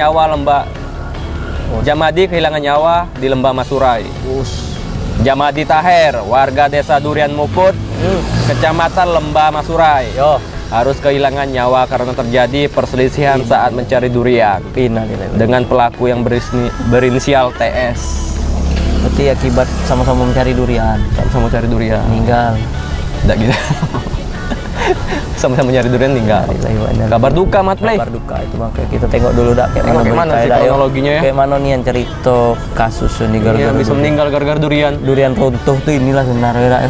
nyawa di Lembah Masurai. Jamadi Taher, warga desa Durian Mukut, Kecamatan Lembah Masurai, harus kehilangan nyawa karena terjadi perselisihan saat mencari durian dengan pelaku yang berinisial TS. Berarti akibat sama-sama mencari durian. Meninggal. Tidak gitu. Sama-sama mencari durian meninggal. Kabar duka, Mat Play. Kabar duka itu makanya kita tengok dulu dak kayak mana sih kronologinya ya. Kayak mana nih yang cerita kasus ini gara-gara bisa meninggal gara-gara durian. Durian runtuh tuh inilah sebenarnya dak.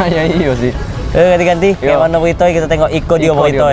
Kayaknya iya sih. Ganti-ganti. Kayak mana berita kita tengok Iko dia berita.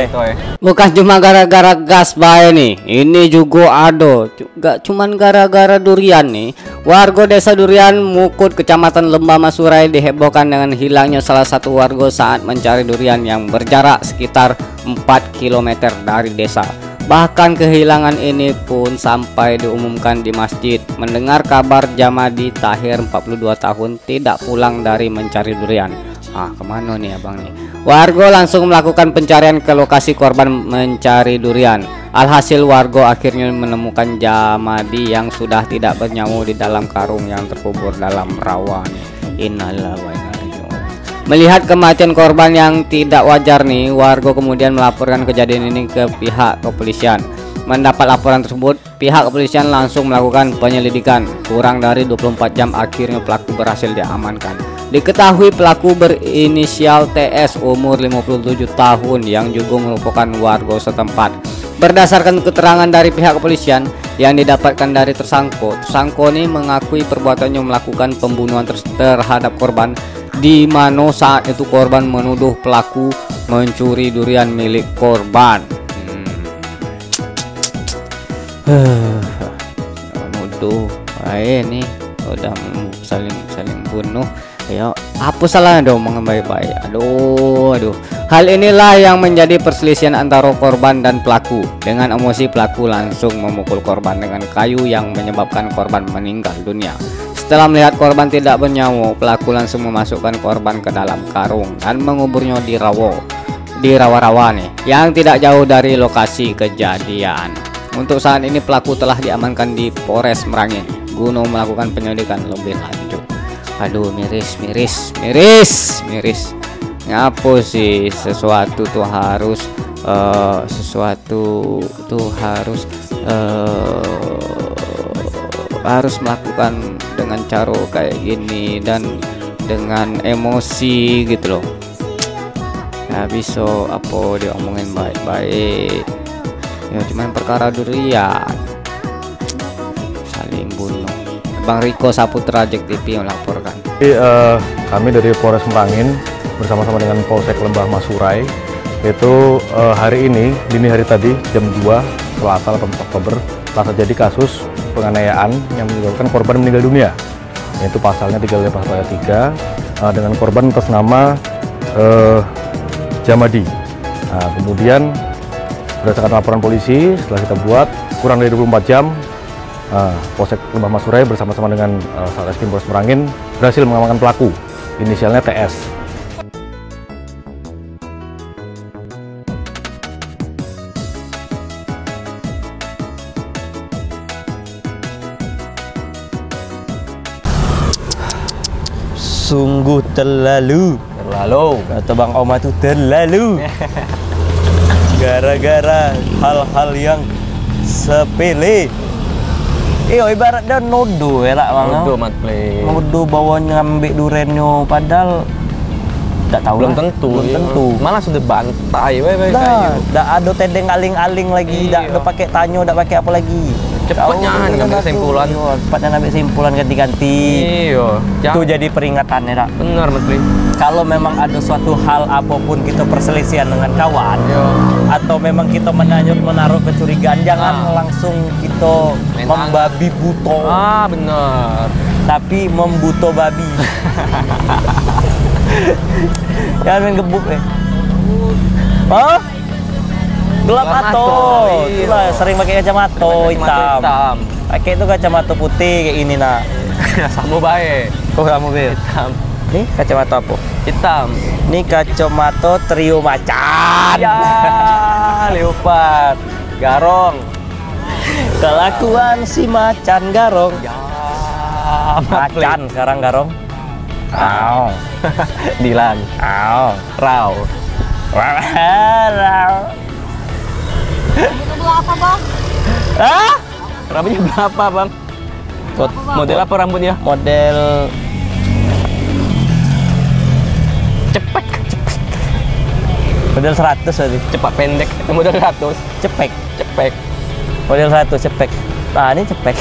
Bukan cuma gara-gara gas bae nih. Ini juga ada. Gak cuman gara-gara durian nih. Warga desa Durian Mukut Kecamatan Lembah Masurai dihebohkan dengan hilangnya salah satu warga saat mencari durian yang berjarak sekitar 4 km dari desa. Bahkan kehilangan ini pun sampai diumumkan di masjid. Mendengar kabar Jamadi Tahir 42 tahun tidak pulang dari mencari durian. Kemana nih abang nih? Warga langsung melakukan pencarian ke lokasi korban mencari durian. Alhasil warga akhirnya menemukan Jamadi yang sudah tidak bernyawa di dalam karung yang terkubur dalam rawa. Innalillahi wa inna ilaihi raji'un. Melihat kematian korban yang tidak wajar nih, warga kemudian melaporkan kejadian ini ke pihak kepolisian. Mendapat laporan tersebut, pihak kepolisian langsung melakukan penyelidikan. Kurang dari 24 jam akhirnya pelaku berhasil diamankan. Diketahui pelaku berinisial TS umur 57 tahun yang juga merupakan warga setempat. Berdasarkan keterangan dari pihak kepolisian, yang didapatkan dari tersangka. Tersangka ini mengakui perbuatannya melakukan pembunuhan terhadap korban, di mana saat itu korban menuduh pelaku mencuri durian milik korban. Menuduh, ini udah saling bunuh. Ya, apa salahnya dong ngomong baik-baik? Aduh. Hal inilah yang menjadi perselisihan antara korban dan pelaku. Dengan emosi, pelaku langsung memukul korban dengan kayu yang menyebabkan korban meninggal dunia. Setelah melihat korban tidak bernyawa, pelaku langsung memasukkan korban ke dalam karung dan menguburnya di rawa-rawa nih, yang tidak jauh dari lokasi kejadian. Untuk saat ini pelaku telah diamankan di Polres Merangin guna melakukan penyelidikan lebih lanjut. Aduh, miris. Ngapo sih sesuatu tuh harus harus melakukan dengan cara kayak gini dan dengan emosi gitu loh. Ya bisa apa diomongin baik-baik. Ya cuman perkara durian. Saling bunuh. Bang Riko Saputra, JEK TV melaporkan. Jadi, kami dari Polres Merangin bersama-sama dengan Polsek Lembah Masurai itu hari ini dini hari tadi jam 2 Selasa 8 Oktober telah terjadi kasus penganiayaan yang menyebabkan korban meninggal dunia, yaitu pasalnya 35 ayat 3 dengan korban atas nama Jamadi. Nah, kemudian berdasarkan laporan polisi setelah kita buat kurang dari 24 jam Polsek Lembah Masurai bersama-sama dengan Satreskrim Polres Merangin berhasil mengamankan pelaku, inisialnya TS. Sungguh terlalu kata Bang Oma tuh terlalu. Gara-gara hal-hal yang sepele. Ibarat dah nodo ya lah Bang. Nodo mat play. Nodo bawa ngambil durennya padahal tak tahu belum tentu. Malah sudah bantai dah ada tedeng aling-aling lagi, dah pakai tanyo, dah pakai apa lagi. Cepatnya ngambil kesimpulan. Cepatnya ngambil kesimpulan ganti-ganti. Itu jadi peringatannya dak. Benar Mas. Kalau memang ada suatu hal apapun kita perselisihan dengan kawan, atau memang kita menaruh kecurigaan, jangan langsung kita membabi buto. Benar. Tapi membuto babi. Jangan main gebuk gelap atau itulah sering pakai kacamata hitam. Pakai itu kacamata putih kayak ini nak. Sama baik. Sama baik. Hitam. Nih kacamata apa? Hitam. Nih kacamata trio macan. Ya, leopard. Garong. Kelakuan si macan garong. Ya, macan sekarang garong. Dilan. Rau. Itu berapa Bang? Rambutnya berapa Bang? Model apa rambutnya? Model cepek. Model 100 tadi. Cepat pendek. Model 100. Cepek. Model 100 cepek. Nah ini cepek.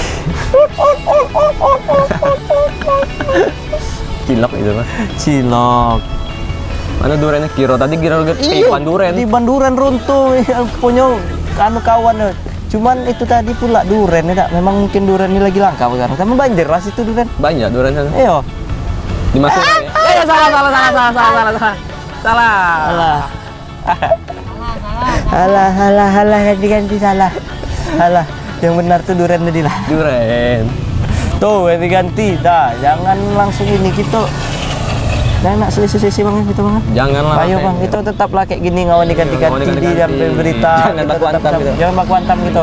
Cilok itu mah. Cilok. Mana durennya kiro? Tadi kiro duren. Di banduren runtuh punya kawan. Cuman itu tadi pula duren ya, memang mungkin duren ini lagi langka sekarang. Tapi banjir lah situ duren. Banyak duren sana. Iya. Dimasukin. Salah ganti salah. Salah. Yang benar tuh duren tadi lah. Duren. Tuh ganti dah. Jangan langsung ini kita. Jangan nak selisih-selisih Bang gitu Bang. Janganlah. Ayo Bang, itu tetaplah kayak gini ngawani ganti-ganti di berita. Jangan baku hantam gitu. Jangan baku hantam gitu.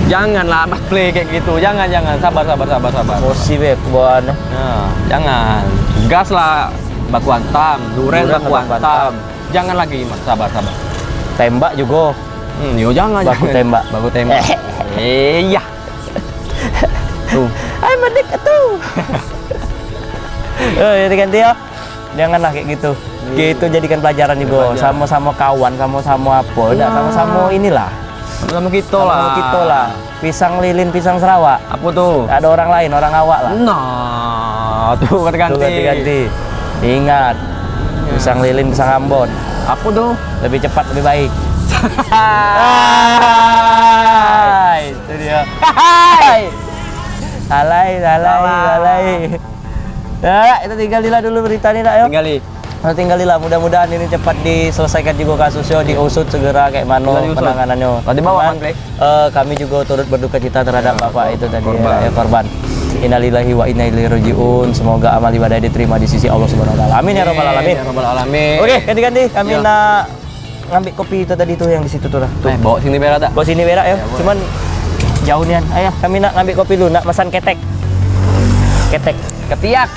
Janganlah Mas play kayak gitu. Jangan. Sabar. Emosi be kebawaannya. Nah, jangan. Gas lah baku hantam, duren baku hantam. Jangan lagi Mas, sabar. Tembak juga. Yo jangan. Baku tembak. Iya. Tuh. Ay mendekat tuh. Ganti ya. Janganlah kayak gitu. Gitu jadikan pelajaran juga. Sama-sama kawan, sama-sama apa. Sama-sama inilah. Sama kita lah. Pisang lilin, pisang Sarawak. Apa tuh? Ada orang lain, orang awak lah. Nah, tuh ganti-ganti. Ingat, pisang lilin, pisang Ambon. Apa tuh? Lebih cepat, lebih baik. Itu dia. Alay. Ya, kita tinggalin dulu berita ini, nak, yuk. Tinggalin, mudah-mudahan ini cepat diselesaikan juga kasusnya, diusut segera kayak mana penanganannya. Tadi bawa kami juga turut berduka cita terhadap bapak itu tadi, korban. Innalillahi wa inna ilaihi rajiun. Semoga amal ibadah diterima di sisi Allah Subhanahu wa taala. Amin ya rabbal alamin. Oke, ganti-ganti. Kami nak ngambil kopi itu tadi tuh yang di situ tuh. Bawa sini berak tak? Bawa sini berak ya. Cuman jauh nian. Ayo, kami nak ngambil kopi dulu, nak pesan ketek. Ketiak.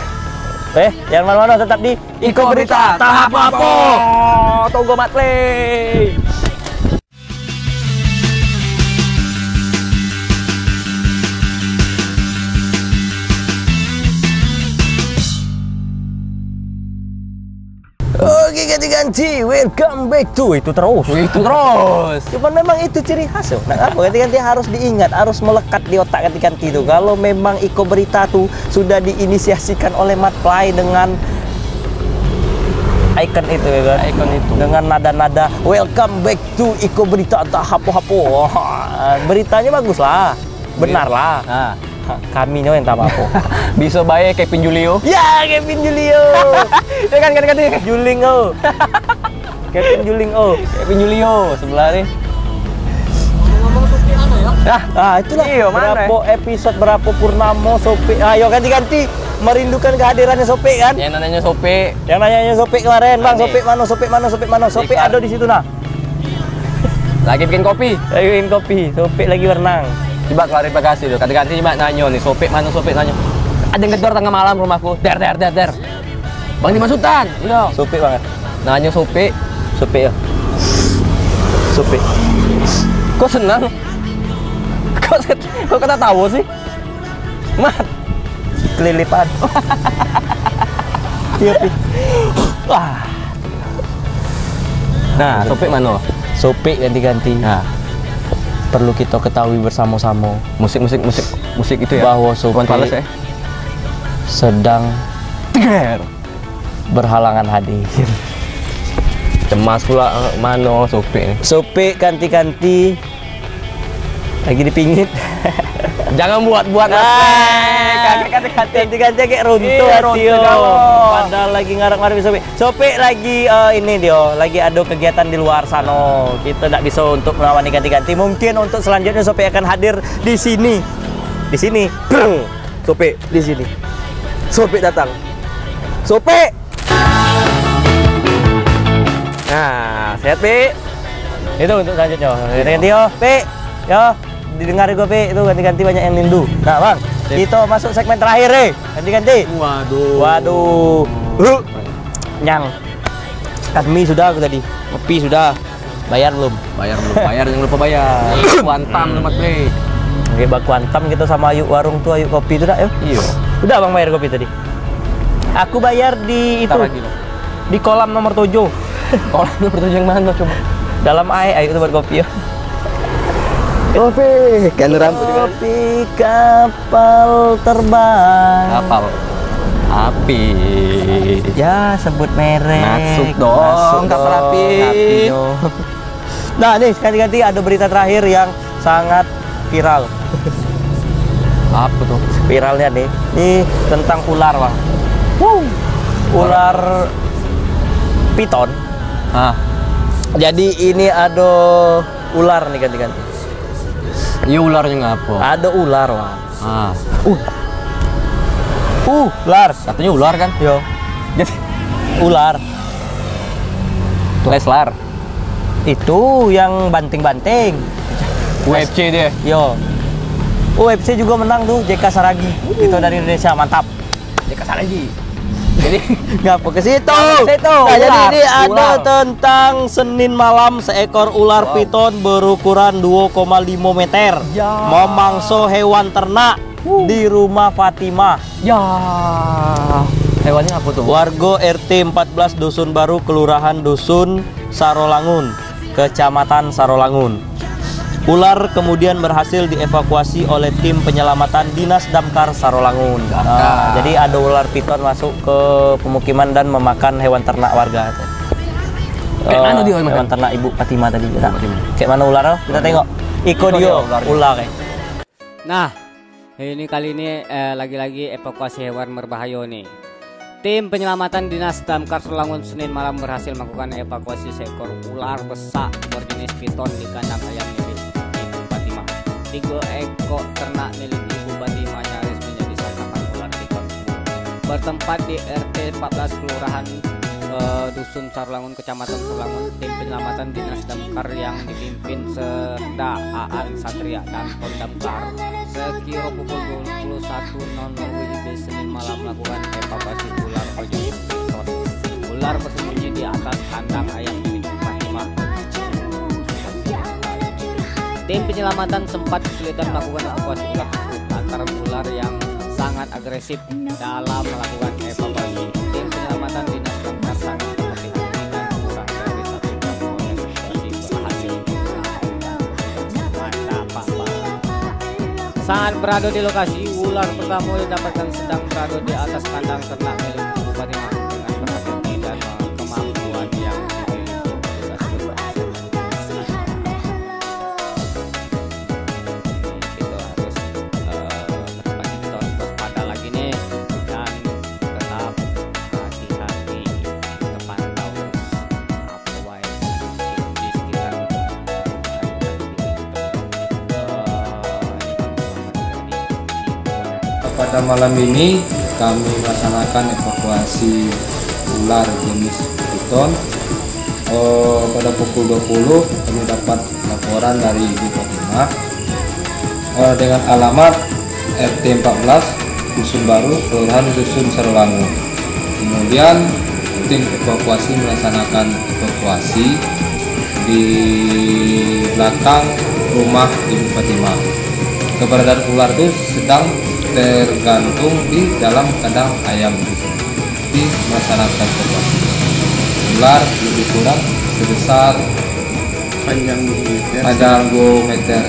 Jangan mana-mana, tetap di Iko Berita. Tahap apa? Tunggu mat play. Oke, ganti-ganti. Welcome back to itu terus. Cuman memang itu ciri khas. Nah, apa ganti-ganti harus diingat, harus melekat di otak ganti-ganti itu. Kalau memang Iko Berita tuh sudah diinisiasikan oleh Matplay dengan icon itu ya kan? Icon itu. Dengan nada-nada welcome back to Iko Berita tak hapo-hapo. Beritanya bagus lah. Benar lah. Nah. Kami yang tak apa-apa. Bisa baik Kevin Julio. Ya, Kevin Julio. Ya kan Juling Kevin Julio sebelah nih. Ngomong Sopi ana ya. Itulah. Berapa episode, berapa purnama Sopi. Ayo ganti-ganti merindukan kehadirannya Sopi kan? Yang nanya Sopi. Kemarin, Bang. Sopi mana? Sopi ada di situ nah. Lagi bikin kopi. Sopi lagi berenang. Coba klarifikasi tuh, ganti-ganti coba nanya nih, Sopi mana nanya. Ada yang gedor tengah malam rumahku, der. Bang Dimas Sultan, iya. Sopi banget. Nanya Sopi ya. Sopi. Kok senang? Kok kata tahu sih? Mat. Kelilipan. Iya, Pi. Wah. Nah, Sopi mana? Sopi ganti-ganti. Nah. Perlu kita ketahui bersama-sama musik itu ya, bahwa Sopi ya? Sedang berhalangan hadir. Cemas pula mana Sopi ganti-ganti lagi dipingit. Jangan buat ganti-ganti kayak runtuh hati padahal lagi ngarep-ngarep Sopi lagi ini dia lagi ada kegiatan di luar sana. Kita tidak bisa untuk merawani ganti-ganti. Mungkin untuk selanjutnya Sopi akan hadir di sini. Sopi di sini. Sopi datang. Sopi. Nah, sehat Pi. Itu untuk selanjutnya. Ganti-ganti yo, Pi. Yo. Didengar gue, Pi, itu ganti-ganti banyak yang nindu. Nah, Bang, kita masuk segmen terakhir, ganti-ganti. Waduh. Nyang. Kami sudah aku tadi. Kopi sudah. Bayar belum? Bayar, jangan lupa bayar. Kuantam tempat Play. Oke, bak kuantam kita sama Ayu warung tuh, Ayu kopi itu dah, yuk. Iya. Udah Bang bayar kopi tadi. Aku bayar di itu. Di kolam nomor 7. Kolam nomor 7 yang mana coba? Dalam air itu buat kopi ya. Kopi, kan rambut kopi kapal terbang. Kapal api. Ya, sebut merek. Masuk dong, kapal api. Nah, nih ganti-ganti ada berita terakhir yang sangat viral. Apa tuh? Viralnya nih. Ini tentang ular, Bang. Ular piton. Jadi ini ada ular nih ganti-ganti. Iya ularnya ngapa? Ada ular, Bang. Ular. Katanya ular kan? Yo. Jadi ular. Leslar. Itu yang banting-banting. UFC dia. Yo. UFC juga menang tuh JK Saragi. Itu dari Indonesia, mantap. JK Saragi. Jadi ngapa ke situ? Nah, jadi ini ada tentang Senin malam seekor ular piton berukuran 2,5 meter memangsa hewan ternak di rumah Fatimah. Ya. Hewannya apa tuh? Warga RT 14 Dusun Baru, Kelurahan Dusun Sarolangun, Kecamatan Sarolangun. Ular kemudian berhasil dievakuasi oleh tim penyelamatan Dinas Damkar Sarolangun. Nah, jadi ada ular piton masuk ke pemukiman dan memakan hewan ternak warga. Kayak mana dia hewan ternak Ibu Fatima tadi? Kayak mana ular? Kita tengok. Iko dia ular kayak. Nah, ini kali ini lagi-lagi evakuasi hewan berbahaya nih. Tim penyelamatan Dinas Damkar Sarolangun Senin malam berhasil melakukan evakuasi seekor ular besar berjenis piton di kandang ayam milik Ibu Fatima. 3 ekor ternak milik Ibu Fatima nyaris menjadi sasaran ular piton bertempat di RT 14 Kelurahan Dusun Sarolangun, Kecamatan Sarolangun. Tim penyelamatan Dinas Damkar yang dipimpin Serda Aan Satria dan Pondamkar sekira pukul 21.00 WIB Senin malam melakukan evakuasi ular berjenis piton. Ular bersembunyi di atas kandang ayam milik Fatimah. Tim penyelamatan sempat kesulitan melakukan evakuasi ular antara ular yang sangat agresif dalam melakukan evakuasi. Tim penyelamatan Dinas Damkar sangat berhati-hati dan kurang dari 1 jam proses evakuasi berhasil. Saat berada di lokasi, ular pertama didapatkan sedang berada di atas kandang ternak milik Ibu Fatimah dengan berhati-hati dan kemampuan yang dimiliki petugas berhasil. Kita harus waspada lagi nih dan tetap hati-hati, terpantau apa yang di sekitar. Pada malam ini kami melaksanakan evakuasi ular jenis piton. Pada pukul 20 kami dapat laporan dari Ibu Fatimah dengan alamat RT 14 Dusun Baru, Kelurahan Dusun Sarolangun. Kemudian tim evakuasi melaksanakan evakuasi di belakang rumah Ibu Fatimah. Keberadaan ular itu sedang tergantung di dalam kandang ayam di masyarakat evakuasi. Ular lebih kurang sebesar panjang 2,5 meter.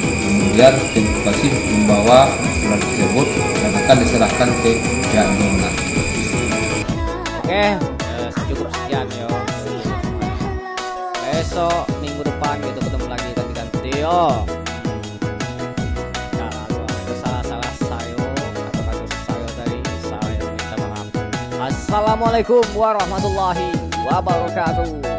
Kemudian tim evakuasi membawa ular tersebut dan akan diserahkan ke pihak berwenang. Oke, cukup sekian yo. Besok minggu depan kita ketemu lagi ganti-ganti yo. Assalamualaikum warahmatullahi wabarakatuh.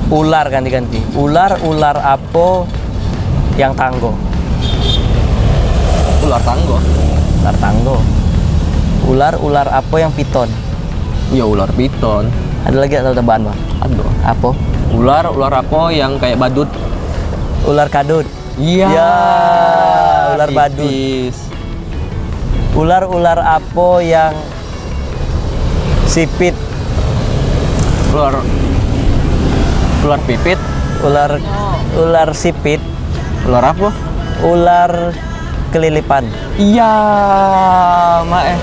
Ular ganti-ganti. Ular apa yang tanggo? Ular tanggo. Ular tanggo. Ular apa yang piton? Ya ular piton. Ada lagi atau tambahan, Bang? Ada. Apa? Ular apa yang kayak badut? Ular kadut. Iya. Ya, ular badut. Ular apa yang sipit? Ular pipit. Ular sipit. Ular apa? Ular kelilipan. Iya, Mae.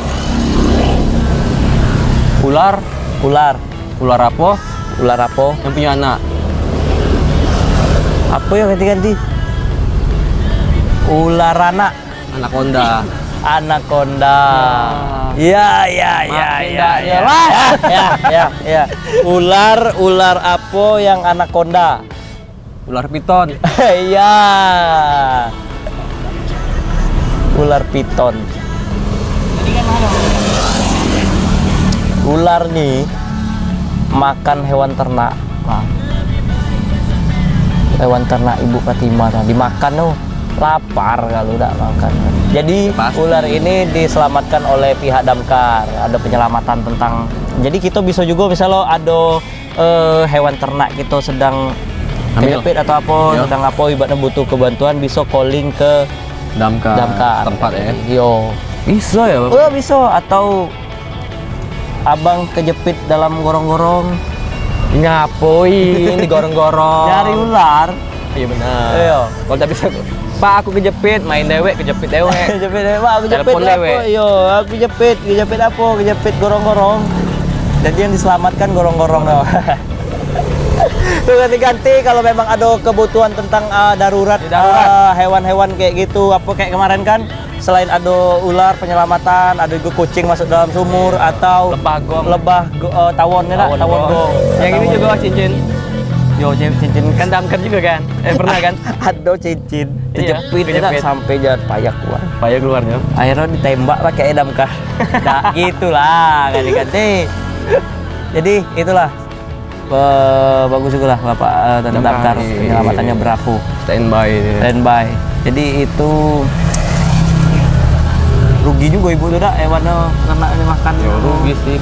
Ular apa? Ular apa? Yang punya anak. Apa yang ganti-ganti? Ular anak. Anaconda. Ya. Ular apa yang anaconda? Ular piton. Iya. Ular piton. Ular nih makan hewan ternak. Hewan ternak Ibu Fatimah dimakan tuh. Lapar kalau udah makan. Jadi ular ini diselamatkan oleh pihak damkar. Ada penyelamatan tentang Jadi kita bisa juga misalnya ada hewan ternak kita sedang kejepit atau apa, sedang apa ibaratnya butuh kebantuan, bisa calling ke damkar tempat ya. Yo. Bisa ya, Bang? Oh, bisa. Atau abang kejepit dalam gorong-gorong. Ngapain di gorong-gorong? Nyari ular. Iya benar. Iya. Kalau tak bisa, Pak aku kejepit, main dewek, kejepit dewek. Kejepit dewek, Pak aku jepit Telepon apa? dewek. Yo, aku kejepit apa? Kejepit gorong-gorong. Jadi yang diselamatkan gorong-gorong. Tuh ganti-ganti kalau memang ada kebutuhan tentang darurat. Hewan-hewan kayak gitu, apa kayak kemarin kan, selain ada ular penyelamatan, ada juga kucing masuk dalam sumur atau lebah tawon gong. Yang ini juga cincin. Yo, cincin kan damkar juga kan? Pernah kan? Ada cincin kejepit sampai jalan payah keluar. Payah keluarnya. Akhirnya ditembak pakai damkar. Nah, gitulah ganti-ganti. Jadi itulah bagus juga lah Bapak damkar penyelamatannya bravo. Standby. Jadi itu rugi juga ibu tuh dah hewannya kena makan. Ya, rugi sih.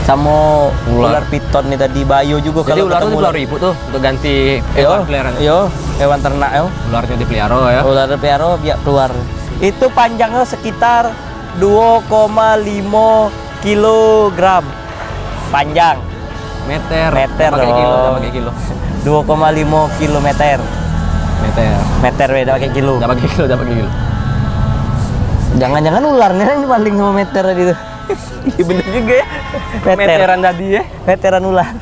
Sama ular piton nih tadi bayo juga. Jadi kalau ular ketemu itu ribu tuh untuk ganti hewan peliharaan. Yo, hewan ternak yo. Ularnya dipelihara ya. Ular dipelihara biar keluar. Itu panjangnya sekitar 2,5 kilogram. Panjang. Meter pakai kilo. 2,5 kilometer. Meter beda pakai kilo. Pakai kilo. Jangan-jangan ularnya ini paling sama meter tadi tuh. Iya bener juga ya. Meteran tadi ya. Meteran ular.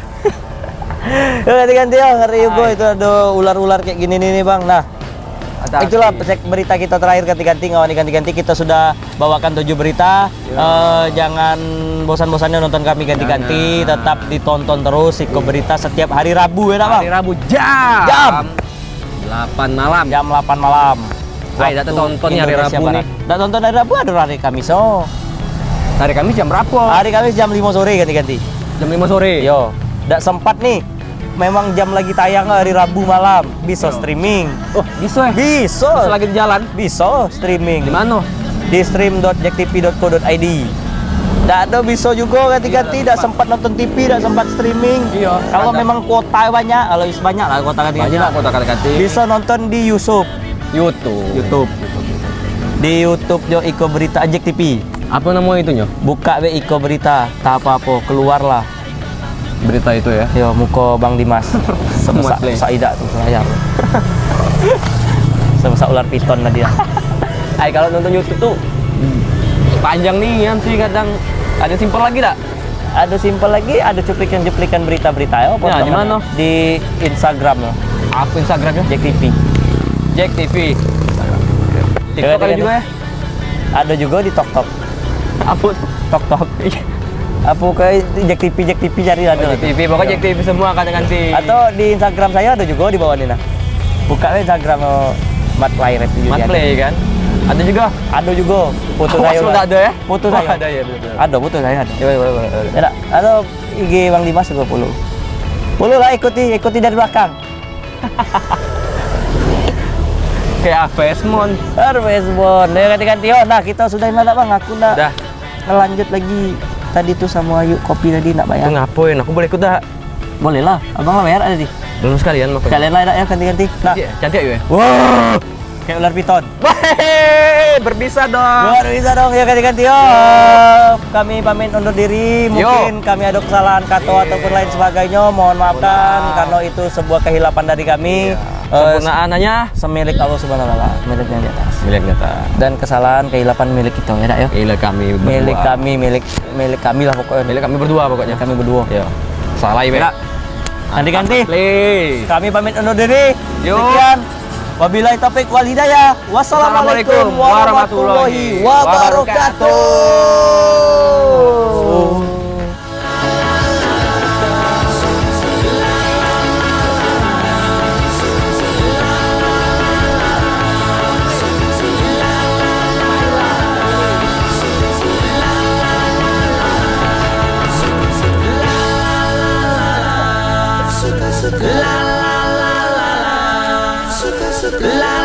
Ganti-ganti ya, ngeri juga itu ada ular-ular kayak gini nih Bang. Nah, itulah berita kita terakhir ganti-ganti, ganti-ganti kita sudah bawakan 7 berita. Jangan bosan-bosannya nonton kami ganti-ganti, tetap ditonton terus Iko Berita setiap hari Rabu ya Bang. Hari Rabu jam 8 malam. Jam 8 malam. Ayo tonton hari Rabu nih. Dah tonton hari Rabu ada hari Kamis. Oh. Hari Kamis jam berapa? Hari Kamis jam 5 sore ganti-ganti. Jam 5 sore. Yo, ndak sempat nih. Memang jam lagi tayang hari Rabu malam, bisa streaming. Oh, bisa ya? Bisa lagi di jalan? Bisa streaming. Di mana? Di stream.jaktv.co.id. Ndak ada bisa juga ganti-ganti, ndak sempat nonton TV, ndak sempat streaming. Iya. Kalau memang kuota banyak, kalau banyak lah kuota ganti-ganti. Banyak kuota ganti-ganti. Bisa nonton di YouTube. Di YouTube Jo Iko Berita Ajak TV. Apa nama itunya? Buka we Iko Berita, tak apa-apa, keluarlah berita itu ya. Yo, muka Bang Dimas. Sebesar Saidak tuh layar. Sebesar ular piton tadi ya. Kalau nonton YouTube tuh panjang nih kan sih kadang. Ada simpel lagi tak? Ada simpel lagi, ada cuplikan-cuplikan berita-berita ya. Ya, di mana? Di Instagram loh. Apa Instagramnya? Jack TV. Jack TV. TikTok ada juga ya? Ada juga di TokTok. Apa tuh? TokTok. Apa kayak Jack TV cari ada. Jack TV, pokoknya Jack TV semua ganti-ganti. Atau di Instagram saya ada juga di bawah ini nah. Buka Instagram Mat Play Rap juga. Mat Play kan? Ada juga? Ada juga. Foto saya udah ada ya? Foto saya. Ada ya, betul. Ada foto saya ada. Ya, boleh. Ya, atau IG Bang Dimas juga follow. Follow lah, ikuti dari belakang. Kayak Facemon. Facemon. Ya ganti-ganti. Oh, nah kita sudah mana Bang? Aku nak lanjut lagi. Tadi tuh sama Ayu kopi tadi nak bayar. Ngapain? Aku boleh ikut dah. Boleh lah. Abang lah bayar ada di. Belum sekalian makanya. Kalian lah ya ganti-ganti. Nah, cantik ya. Wow. Kayak ular piton. Berbisa dong. Ya ganti-ganti yo. Kami pamit undur diri. Mungkin kami ada kesalahan kata ataupun lain sebagainya. Mohon maafkan karena itu sebuah kehilapan dari kami. Sempurnaannya semilik Allah Subhanahu wa taala, miliknya di atas. Miliknya atas. Dan kesalahan kehilapan milik kita ya, Dak ya. Milik kami berdua. Milik kami lah pokoknya. Milik kami berdua pokoknya. Kami berdua. Ya. Salah ya. Ganti-ganti. Kami pamit undur diri. Sekian. Wabillahi taufik wal hidayah. Wassalamualaikum warahmatullahi wabarakatuh. La